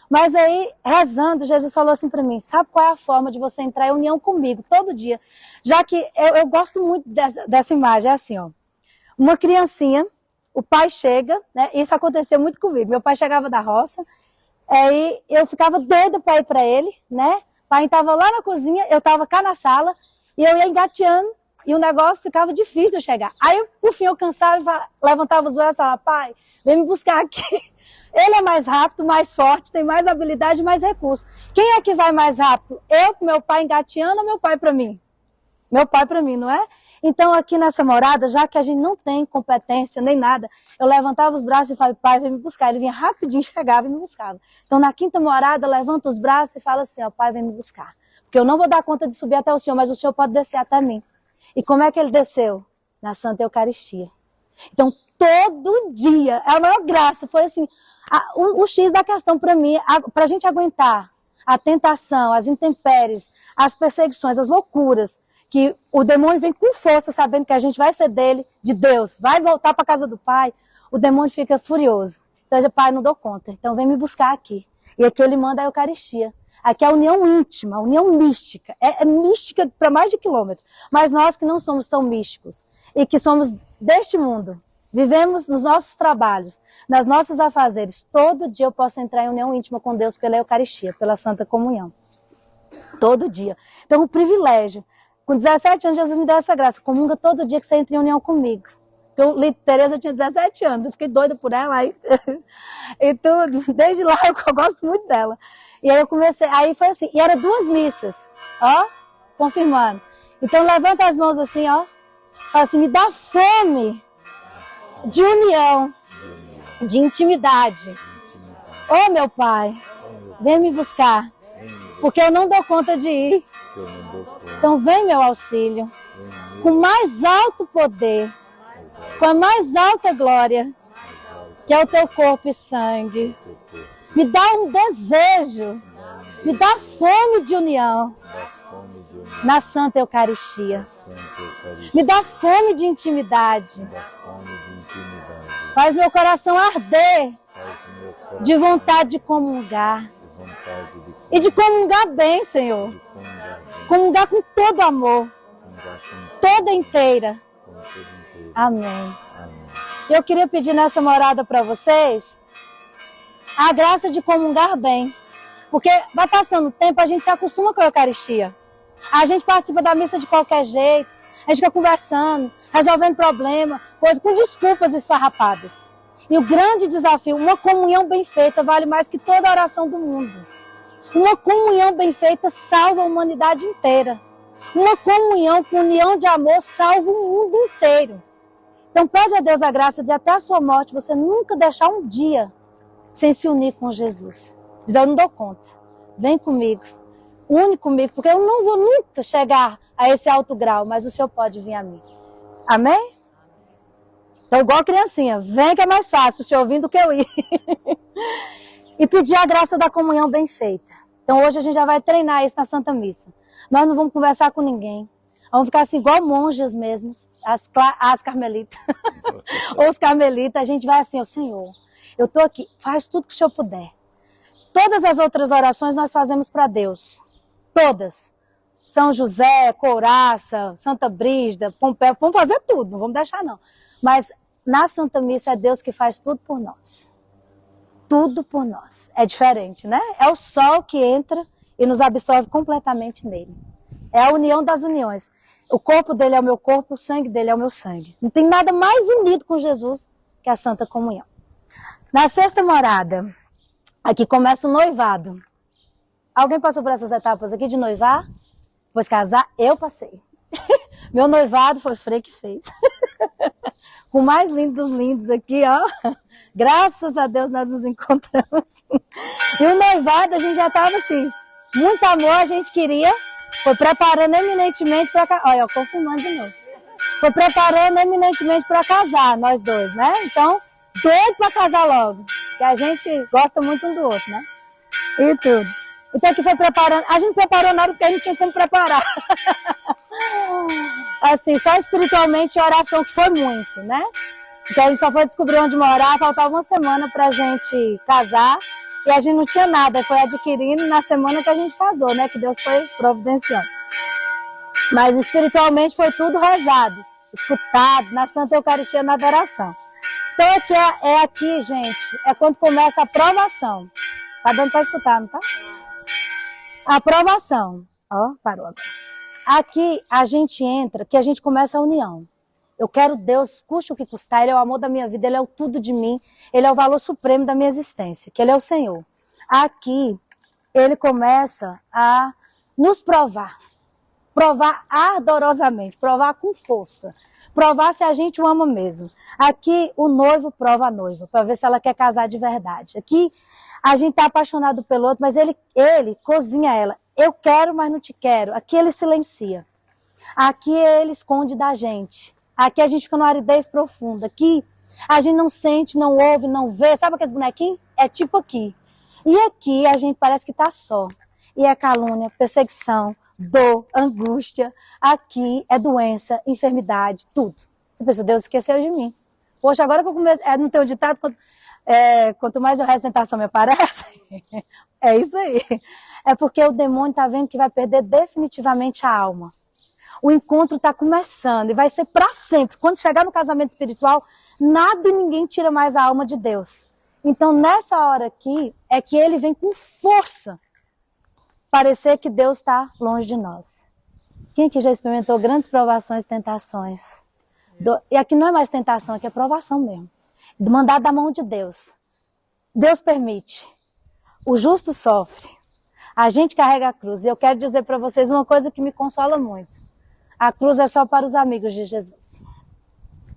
Mas aí, rezando, Jesus falou assim para mim, sabe qual é a forma de você entrar em união comigo todo dia? Já que eu gosto muito dessa imagem, é assim, ó. Uma criancinha, o pai chega, né? Isso aconteceu muito comigo. Meu pai chegava da roça, aí eu ficava doida para ir para ele, né? O pai estava lá na cozinha, eu estava cá na sala, e eu ia engateando, e o negócio ficava difícil de eu chegar. Aí, por fim, eu cansava e levantava os braços e falava, pai, vem me buscar aqui. Ele é mais rápido, mais forte, tem mais habilidade, mais recurso. Quem é que vai mais rápido? Eu com meu pai engateando ou meu pai para mim? Meu pai para mim, não é? Então, aqui nessa morada, já que a gente não tem competência nem nada, eu levantava os braços e falava, pai, vem me buscar. Ele vinha rapidinho, chegava e me buscava. Então, na quinta morada, eu levanto os braços e falo assim, ó, pai, vem me buscar. Porque eu não vou dar conta de subir até o Senhor, mas o Senhor pode descer até mim. E como é que ele desceu? Na Santa Eucaristia. Então, todo dia, a maior graça foi assim, o X da questão para mim, para a gente aguentar a tentação, as intempéries, as perseguições, as loucuras, que o demônio vem com força, sabendo que a gente vai ser dele, de Deus, vai voltar para a casa do Pai, o demônio fica furioso. Então, pai, não dou conta, então vem me buscar aqui. E aqui ele manda a Eucaristia. Aqui é a união íntima, a união mística. É mística para mais de quilômetro. Mas nós que não somos tão místicos e que somos deste mundo, vivemos nos nossos trabalhos, nas nossas afazeres, todo dia eu posso entrar em união íntima com Deus pela Eucaristia, pela Santa Comunhão. Todo dia. Então, o privilégio. Com 17 anos, Jesus me deu essa graça. Comunga todo dia que você entra em união comigo. Tereza tinha 17 anos, eu fiquei doida por ela. E tudo. Desde lá eu gosto muito dela. E aí eu comecei, aí foi assim, e era 2 missas, ó, confirmando. Então levanta as mãos assim, ó, fala assim, me dá fome de união, de intimidade. Ô meu Pai, vem me buscar, porque eu não dou conta de ir. Então vem meu auxílio, com mais alto poder, com a mais alta glória, que é o teu corpo e sangue. Me dá um desejo, me dá fome de união na Santa Eucaristia. Me dá fome de intimidade. Faz meu coração arder de vontade de comungar. E de comungar bem, Senhor. Comungar com todo amor, toda inteira. Amém. Eu queria pedir nessa morada para vocês a graça de comungar bem. Porque vai passando o tempo, a gente se acostuma com a Eucaristia. A gente participa da missa de qualquer jeito, a gente fica conversando, resolvendo problema, coisa, com desculpas esfarrapadas. E o grande desafio, uma comunhão bem feita vale mais que toda a oração do mundo. Uma comunhão bem feita salva a humanidade inteira. Uma comunhão com união de amor salva o mundo inteiro. Então pede a Deus a graça de até a sua morte você nunca deixar um dia sem se unir com Jesus. Diz, eu não dou conta. Vem comigo. Une comigo, porque eu não vou nunca chegar a esse alto grau, mas o Senhor pode vir a mim. Amém? Então, igual criancinha, vem que é mais fácil o Senhor vir do que eu ir. E pedir a graça da comunhão bem feita. Então, hoje a gente já vai treinar isso na Santa Missa. Nós não vamos conversar com ninguém. Vamos ficar assim, igual monjas mesmos, as carmelitas. Ou os carmelitas, a gente vai assim, ó, Senhor, eu estou aqui, faz tudo que o Senhor puder. Todas as outras orações nós fazemos para Deus. Todas. São José, Couraça, Santa Brígida, Pompeu, vamos fazer tudo, não vamos deixar não. Mas na Santa Missa é Deus que faz tudo por nós. Tudo por nós. É diferente, né? É o sol que entra e nos absorve completamente nele. É a união das uniões. O corpo dele é o meu corpo, o sangue dele é o meu sangue. Não tem nada mais unido com Jesus que a Santa Comunhão. Na sexta morada, aqui começa o noivado. Alguém passou por essas etapas aqui de noivar? Depois casar? Eu passei. Meu noivado foi o Frei que fez. O mais lindo dos lindos aqui, ó. Graças a Deus nós nos encontramos. E o noivado a gente já estava assim, muito amor a gente queria. Foi preparando eminentemente para casar. Olha, confirmando de novo. Foi preparando eminentemente para casar, nós dois, né? Então, doido para casar logo. Que a gente gosta muito um do outro, né? E tudo. Então, que foi preparando. A gente preparou nada porque a gente tinha como preparar. Assim, só espiritualmente a oração que foi muito, né? Porque a gente só foi descobrir onde morar, faltava uma semana pra gente casar. E a gente não tinha nada, foi adquirindo na semana que a gente casou, né? Que Deus foi providenciando. Mas espiritualmente foi tudo rezado, escutado, na Santa Eucaristia, na adoração. Então aqui, gente, é quando começa a provação. Tá dando para escutar, não tá? A provação. Ó, parou agora. Aqui a gente entra, que a gente começa a união. Eu quero Deus, custe o que custar, Ele é o amor da minha vida, Ele é o tudo de mim, Ele é o valor supremo da minha existência, que Ele é o Senhor. Aqui, Ele começa a nos provar. provar ardorosamente, provar com força, provar se a gente o ama mesmo. Aqui o noivo prova a noiva, para ver se ela quer casar de verdade. Aqui a gente está apaixonado pelo outro, mas ele cozinha ela. Eu quero, mas não te quero. Aqui ele silencia. Aqui ele esconde da gente. Aqui a gente fica numa aridez profunda. Aqui a gente não sente, não ouve, não vê. Sabe aqueles bonequinhos? É tipo aqui. E aqui a gente parece que está só. E é calúnia, perseguição, dor, angústia. Aqui é doença, enfermidade, tudo. Você pensa, Deus esqueceu de mim. Poxa, agora que eu comecei... não tem um ditado... quanto mais eu rezo, tentação me aparece. É isso aí. É porque o demônio está vendo que vai perder definitivamente a alma. O encontro está começando e vai ser para sempre. Quando chegar no casamento espiritual, nada e ninguém tira mais a alma de Deus. Então, nessa hora aqui, é que ele vem com força parecer que Deus está longe de nós. Quem aqui já experimentou grandes provações e tentações? E aqui não é mais tentação, aqui é provação mesmo. Mandado da mão de Deus. Deus permite. O justo sofre. A gente carrega a cruz. E eu quero dizer para vocês uma coisa que me consola muito. A cruz é só para os amigos de Jesus.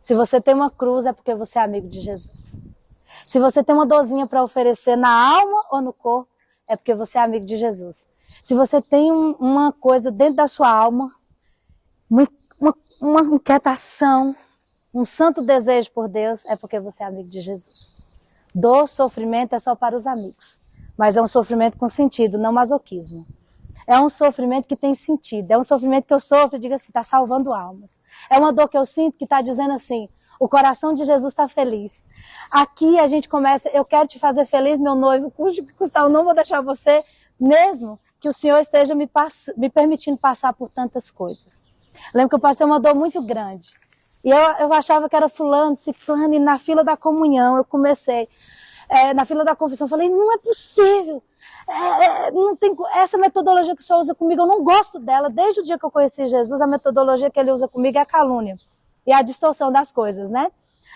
Se você tem uma cruz, é porque você é amigo de Jesus. Se você tem uma dorzinha para oferecer na alma ou no corpo, é porque você é amigo de Jesus. Se você tem uma coisa dentro da sua alma, uma inquietação, um santo desejo por Deus, é porque você é amigo de Jesus. Dor, sofrimento é só para os amigos. Mas é um sofrimento com sentido, não masoquismo. É um sofrimento que tem sentido. É um sofrimento que eu sofro e digo assim, está salvando almas. É uma dor que eu sinto que está dizendo assim, o coração de Jesus está feliz. Aqui a gente começa, eu quero te fazer feliz, meu noivo, cujo que custar, eu não vou deixar você, mesmo que o Senhor esteja me permitindo passar por tantas coisas. Lembro que eu passei uma dor muito grande. E eu achava que era fulano, ciclano, e na fila da comunhão eu comecei, na fila da confissão, eu falei, não é possível, não tem, essa metodologia que o Senhor usa comigo, eu não gosto dela, desde o dia que eu conheci Jesus, a metodologia que ele usa comigo é a calúnia, e a distorção das coisas, né?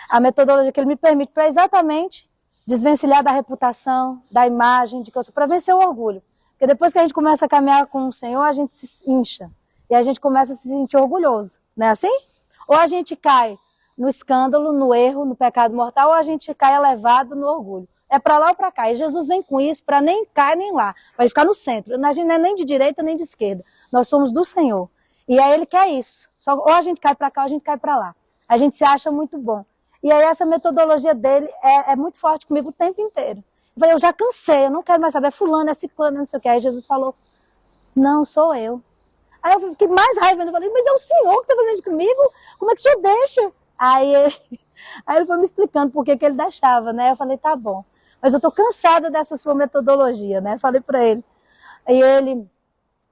A metodologia que ele me permite para exatamente desvencilhar da reputação, da imagem, de que eu sou, para vencer o orgulho. Porque depois que a gente começa a caminhar com o Senhor, a gente se incha, e a gente começa a se sentir orgulhoso, não é assim? Ou a gente cai no escândalo, no erro, no pecado mortal, ou a gente cai elevado no orgulho. É para lá ou para cá. E Jesus vem com isso para nem cá nem lá, para ficar no centro. A gente não é nem de direita nem de esquerda. Nós somos do Senhor. E aí ele quer isso. Ou a gente cai para cá ou a gente cai para lá. A gente se acha muito bom. E aí essa metodologia dele é muito forte comigo o tempo inteiro. Eu falei, eu já cansei, eu não quero mais saber, é fulano, é ciclano, não sei o que. Aí Jesus falou, não, sou eu. Aí eu fiquei mais raiva, eu falei, mas é o Senhor que está fazendo isso comigo? Como é que o Senhor deixa? Aí ele foi me explicando por que ele deixava, né? Eu falei, tá bom. Mas eu estou cansada dessa sua metodologia, né? Falei para ele. E ele,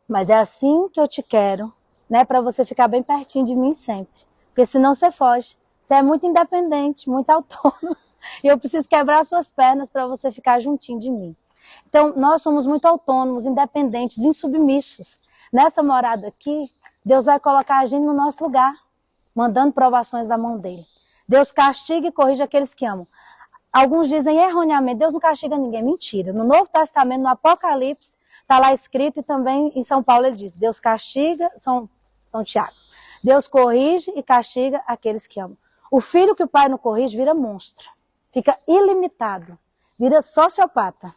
mas é assim que eu te quero, né? Para você ficar bem pertinho de mim sempre. Porque senão você foge. Você é muito independente, muito autônomo. E eu preciso quebrar suas pernas para você ficar juntinho de mim. Então, nós somos muito autônomos, independentes, insubmissos. Nessa morada aqui, Deus vai colocar a gente no nosso lugar, mandando provações da mão dele. Deus castiga e corrige aqueles que amam. Alguns dizem erroneamente, Deus não castiga ninguém. Mentira. No Novo Testamento, no Apocalipse, está lá escrito, e também em São Paulo ele diz, Deus castiga, São Tiago. Deus corrige e castiga aqueles que amam. O filho que o pai não corrige vira monstro. Fica ilimitado. Vira sociopata.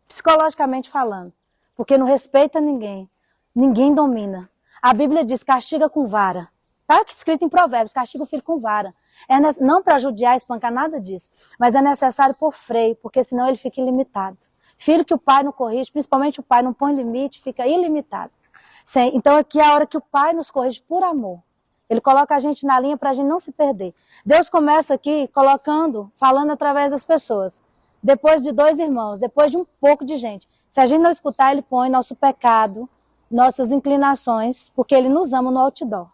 Psicologicamente falando. Porque não respeita ninguém. Ninguém domina. A Bíblia diz, castiga com vara. Está escrito em Provérbios, castiga o filho com vara. Não para judiar, espancar, nada disso. Mas é necessário pôr freio, porque senão ele fica ilimitado. Filho que o pai não corrige, principalmente o pai não põe limite, fica ilimitado. Então aqui é a hora que o pai nos corrige por amor. Ele coloca a gente na linha para a gente não se perder. Deus começa aqui falando através das pessoas. Depois de 2 irmãos, depois de um pouco de gente. Se a gente não escutar, ele põe nosso pecado, nossas inclinações, porque ele nos ama no outdoor.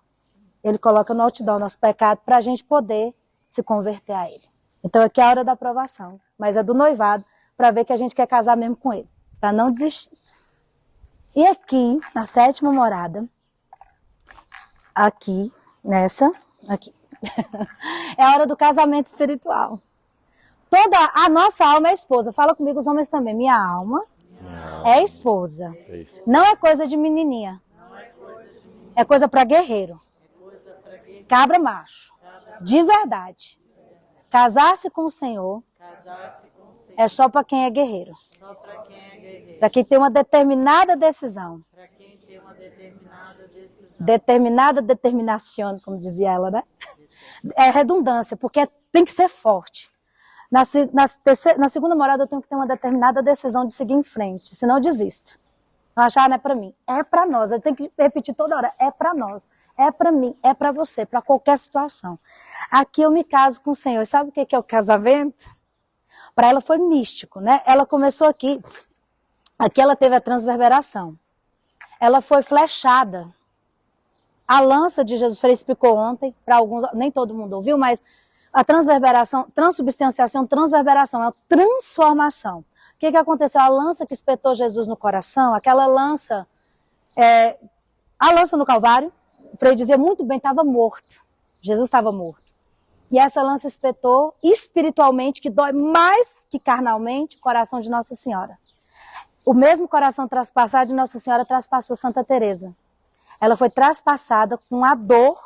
Ele coloca no outdoor nosso pecado para a gente poder se converter a ele. Então aqui é a hora da aprovação, mas é do noivado, para ver que a gente quer casar mesmo com ele, para não desistir. E aqui, na 7ª morada, aqui, aqui, é a hora do casamento espiritual. Toda a nossa alma é esposa. Fala comigo os homens também. Minha alma é esposa. Não é coisa de menininha. é coisa para guerreiro. Cabra macho. De verdade. Casar-se com o Senhor é só para quem é guerreiro. Para quem tem uma determinada decisão. Determinada determinação, como dizia ela, né? É redundância, porque tem que ser forte. Na segunda morada eu tenho que ter uma determinada decisão de seguir em frente, senão eu desisto. Não achar, não é para mim. É para nós. Eu tenho que repetir toda hora. É para nós. É para mim. É para você. Para qualquer situação. Aqui eu me caso com o Senhor. Sabe o que é o casamento? Para ela foi místico, né? Ela começou aqui. Aqui ela teve a transverberação. Ela foi flechada. A lança de Jesus, Frei explicou ontem, para alguns, nem todo mundo ouviu, mas a transverberação, transubstanciação, transverberação, é uma transformação. O que aconteceu? A lança que espetou Jesus no coração, aquela lança, a lança no Calvário, o Frei dizia muito bem, estava morto. Jesus estava morto. E essa lança espetou espiritualmente, que dói mais que carnalmente, o coração de Nossa Senhora. O mesmo coração traspassado de Nossa Senhora traspassou Santa Teresa. Ela foi traspassada com a dor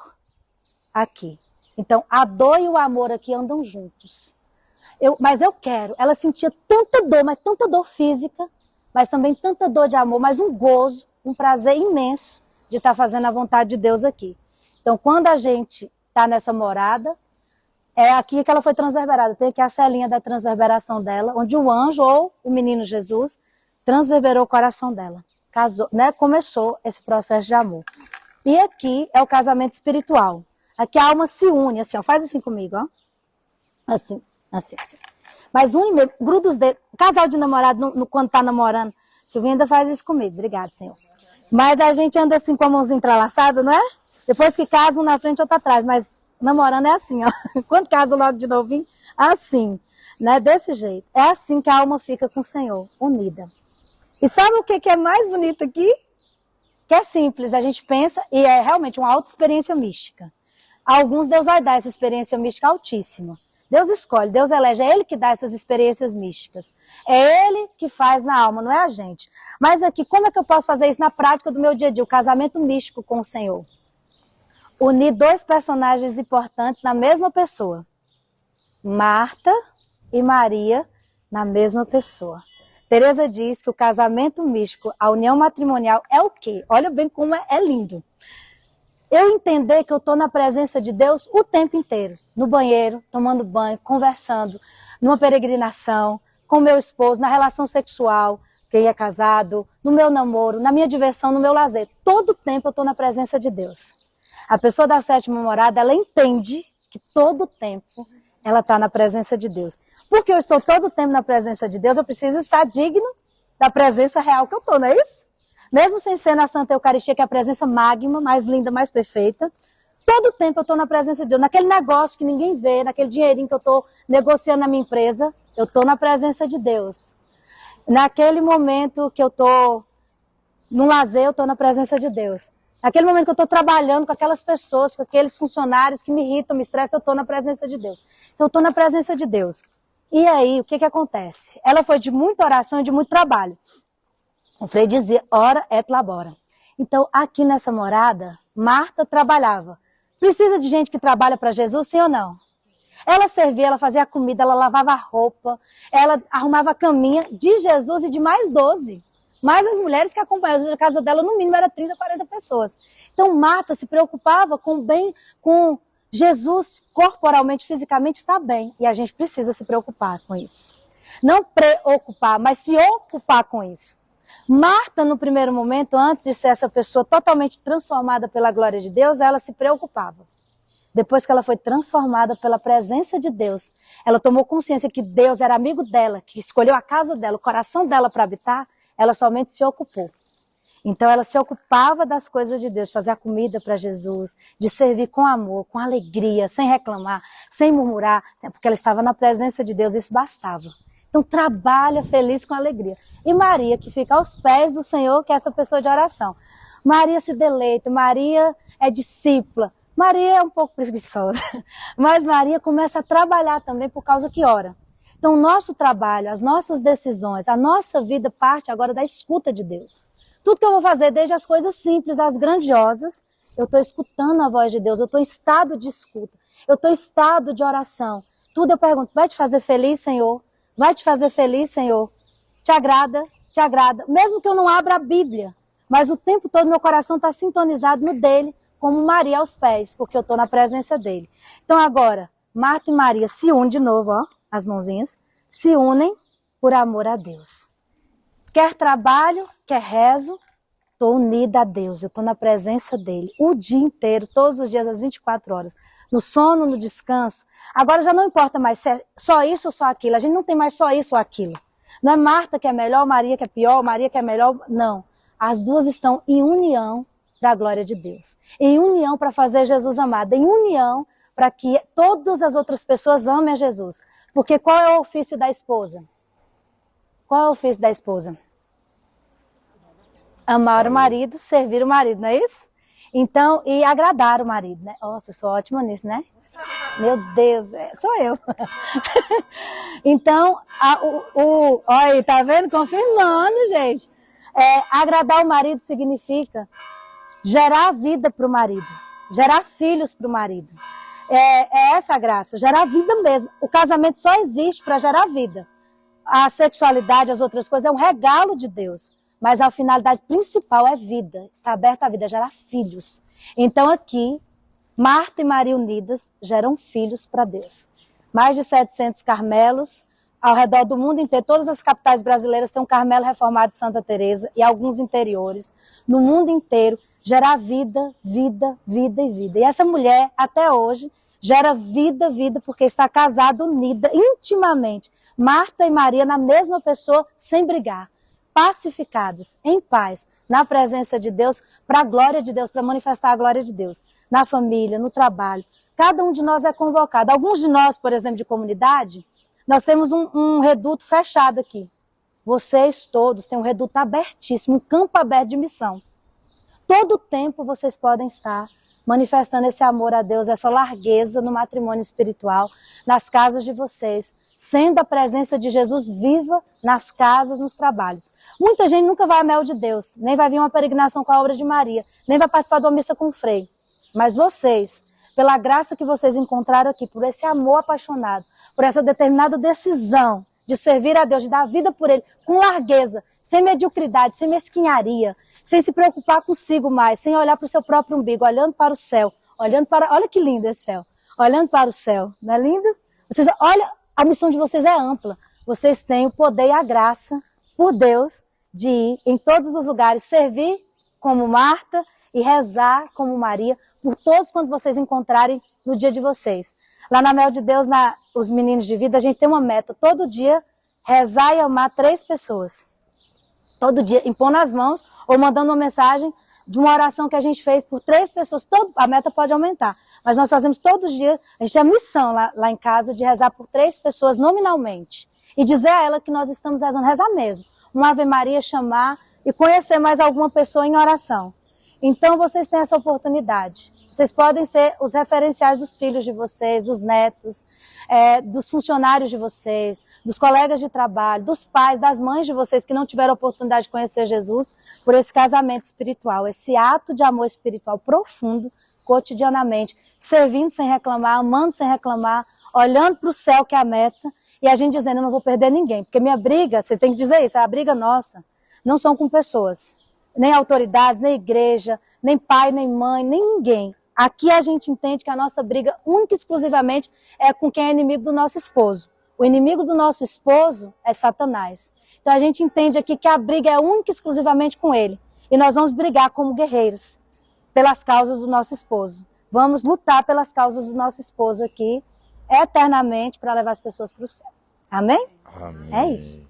aqui. Então, a dor e o amor aqui andam juntos. Mas eu quero. Ela sentia tanta dor, mas tanta dor física, mas também tanta dor de amor, mas um gozo, um prazer imenso de estar fazendo a vontade de Deus aqui. Então, quando a gente está nessa morada, é aqui que ela foi transverberada. Tem aqui a celinha da transverberação dela, onde o anjo ou o menino Jesus transverberou o coração dela. Casou, né? Começou esse processo de amor. E aqui é o casamento espiritual. Aqui a alma se une, assim, ó, faz assim comigo, ó. Assim, assim, assim. Mas une mesmo, gruda os dedos. Casal de namorado, quando tá namorando, Silvinha ainda faz isso comigo, obrigado, Senhor. Mas a gente anda assim com a mãozinha entrelaçada, não é? Depois que casa, um na frente, outro atrás. Mas namorando é assim, ó. Quando casa logo de novinho, assim, né? Desse jeito. É assim que a alma fica com o Senhor, unida. E sabe o que é mais bonito aqui? Que é simples, a gente pensa, e é realmente uma alta experiência mística. A alguns Deus vai dar essa experiência mística altíssima. Deus escolhe, Deus elege, é Ele que dá essas experiências místicas. É Ele que faz na alma, não é a gente. Mas aqui, como é que eu posso fazer isso na prática do meu dia a dia? O casamento místico com o Senhor. Unir dois personagens importantes na mesma pessoa. Marta e Maria na mesma pessoa. Teresa diz que o casamento místico, a união matrimonial é o quê? Olha bem como é lindo. Eu entender que eu estou na presença de Deus o tempo inteiro. No banheiro, tomando banho, conversando, numa peregrinação, com meu esposo, na relação sexual, quem é casado, no meu namoro, na minha diversão, no meu lazer. Todo tempo eu estou na presença de Deus. A pessoa da sétima morada, ela entende que todo tempo ela está na presença de Deus. Porque eu estou todo o tempo na presença de Deus, eu preciso estar digno da presença real que eu estou, não é isso? Mesmo sem ser na Santa Eucaristia, que é a presença magma, mais linda, mais perfeita, todo o tempo eu estou na presença de Deus. Naquele negócio que ninguém vê, naquele dinheirinho que eu estou negociando na minha empresa, eu estou na presença de Deus. Naquele momento que eu estou no lazer, eu estou na presença de Deus. Naquele momento que eu estou trabalhando com aquelas pessoas, com aqueles funcionários que me irritam, me estressam, eu estou na presença de Deus. Então eu estou na presença de Deus. E aí, o que acontece? Ela foi de muita oração e de muito trabalho. O Frei dizia, ora et labora. Então, aqui nessa morada, Marta trabalhava. Precisa de gente que trabalha para Jesus, sim ou não? Ela servia, ela fazia a comida, ela lavava a roupa, ela arrumava a caminha de Jesus e de mais 12. Mais as mulheres que acompanhavam a casa dela, no mínimo, era 30, 40 pessoas. Então, Marta se preocupava com Jesus, corporalmente, fisicamente, está bem. E a gente precisa se preocupar com isso. Não preocupar, mas se ocupar com isso. Marta, no primeiro momento, antes de ser essa pessoa totalmente transformada pela glória de Deus, ela se preocupava. Depois que ela foi transformada pela presença de Deus, ela tomou consciência que Deus era amigo dela, que escolheu a casa dela, o coração dela para habitar, ela somente se ocupou. Então ela se ocupava das coisas de Deus, de fazer a comida para Jesus, de servir com amor, com alegria, sem reclamar, sem murmurar, porque ela estava na presença de Deus, isso bastava. Então trabalha feliz com alegria. E Maria, que fica aos pés do Senhor, que é essa pessoa de oração. Maria se deleita, Maria é discípula, Maria é um pouco preguiçosa, mas Maria começa a trabalhar também por causa que ora. Então o nosso trabalho, as nossas decisões, a nossa vida parte agora da escuta de Deus. Tudo que eu vou fazer, desde as coisas simples às grandiosas, eu estou escutando a voz de Deus, eu estou em estado de escuta, eu estou em estado de oração. Tudo eu pergunto, vai te fazer feliz, Senhor? Vai te fazer feliz, Senhor? Te agrada? Te agrada? Mesmo que eu não abra a Bíblia, mas o tempo todo meu coração está sintonizado no dele, como Maria aos pés, porque eu estou na presença dele. Então agora, Marta e Maria se unem de novo, ó, as mãozinhas, se unem por amor a Deus. Quer trabalho, quer rezo, estou unida a Deus, eu estou na presença dele o dia inteiro, todos os dias, às 24 horas. No sono, no descanso. Agora já não importa mais se é só isso ou só aquilo. A gente não tem mais só isso ou aquilo. Não é Marta que é melhor, Maria que é pior, Maria que é melhor. Não. As duas estão em união para a glória de Deus. Em união para fazer Jesus amado. Em união para que todas as outras pessoas amem a Jesus. Porque qual é o ofício da esposa? Qual é o ofício da esposa? Amar o marido, servir o marido, não é isso? Então, e agradar o marido, né? Nossa, eu sou ótima nisso, né? Meu Deus, sou eu. Então, olha, tá vendo? Confirmando, gente. Agradar o marido significa gerar vida para o marido, gerar filhos para o marido. É essa a graça, gerar vida mesmo. O casamento só existe para gerar vida. A sexualidade, as outras coisas, é um regalo de Deus. Mas a finalidade principal é vida. Está aberta a vida, é gerar filhos. Então aqui, Marta e Maria unidas geram filhos para Deus. Mais de 700 Carmelos ao redor do mundo inteiro. Todas as capitais brasileiras têm um Carmelo Reformado de Santa Teresa e alguns interiores. No mundo inteiro, gerar vida, vida, vida e vida. E essa mulher, até hoje, gera vida, vida, porque está casada, unida intimamente. Marta e Maria na mesma pessoa, sem brigar. Pacificados, em paz, na presença de Deus, para a glória de Deus, para manifestar a glória de Deus, na família, no trabalho. Cada um de nós é convocado. Alguns de nós, por exemplo, de comunidade, nós temos um reduto fechado aqui. Vocês todos têm um reduto abertíssimo, um campo aberto de missão. Todo o tempo vocês podem estar manifestando esse amor a Deus, essa largueza no matrimônio espiritual, nas casas de vocês, sendo a presença de Jesus viva nas casas, nos trabalhos. Muita gente nunca vai a mel de Deus, nem vai vir uma peregrinação com a obra de Maria, nem vai participar de uma missa com o Frei. Mas vocês, pela graça que vocês encontraram aqui, por esse amor apaixonado, por essa determinada decisão de servir a Deus, de dar a vida por Ele, com largueza, sem mediocridade, sem mesquinharia, sem se preocupar consigo mais, sem olhar para o seu próprio umbigo, olhando para o céu, olhando para... Olha que lindo esse céu, olhando para o céu, não é lindo? Vocês, olha, a missão de vocês é ampla, vocês têm o poder e a graça, por Deus, de ir em todos os lugares, servir como Marta e rezar como Maria, por todos quando vocês encontrarem no dia de vocês. Lá na Mel de Deus, os meninos de vida, a gente tem uma meta, todo dia, rezar e amar 3 pessoas. Todo dia, impondo as mãos ou mandando uma mensagem de uma oração que a gente fez por 3 pessoas. A meta pode aumentar, mas nós fazemos todos os dias, a gente tem a missão lá em casa de rezar por 3 pessoas nominalmente. E dizer a ela que nós estamos rezando, rezar mesmo. Uma Ave Maria, chamar e conhecer mais alguma pessoa em oração. Então vocês têm essa oportunidade. Vocês podem ser os referenciais dos filhos de vocês, dos netos, dos funcionários de vocês, dos colegas de trabalho, dos pais, das mães de vocês que não tiveram a oportunidade de conhecer Jesus por esse casamento espiritual, esse ato de amor espiritual profundo, cotidianamente, servindo sem reclamar, amando sem reclamar, olhando para o céu que é a meta, e a gente dizendo, eu não vou perder ninguém, porque minha briga, você tem que dizer isso, é a briga nossa, não são com pessoas, nem autoridades, nem igreja, nem pai, nem mãe, nem ninguém. Aqui a gente entende que a nossa briga, única e exclusivamente, é com quem é inimigo do nosso esposo. O inimigo do nosso esposo é Satanás. Então a gente entende aqui que a briga é única e exclusivamente com ele. E nós vamos brigar como guerreiros pelas causas do nosso esposo. Vamos lutar pelas causas do nosso esposo aqui, eternamente, para levar as pessoas para o céu. Amém? Amém. É isso.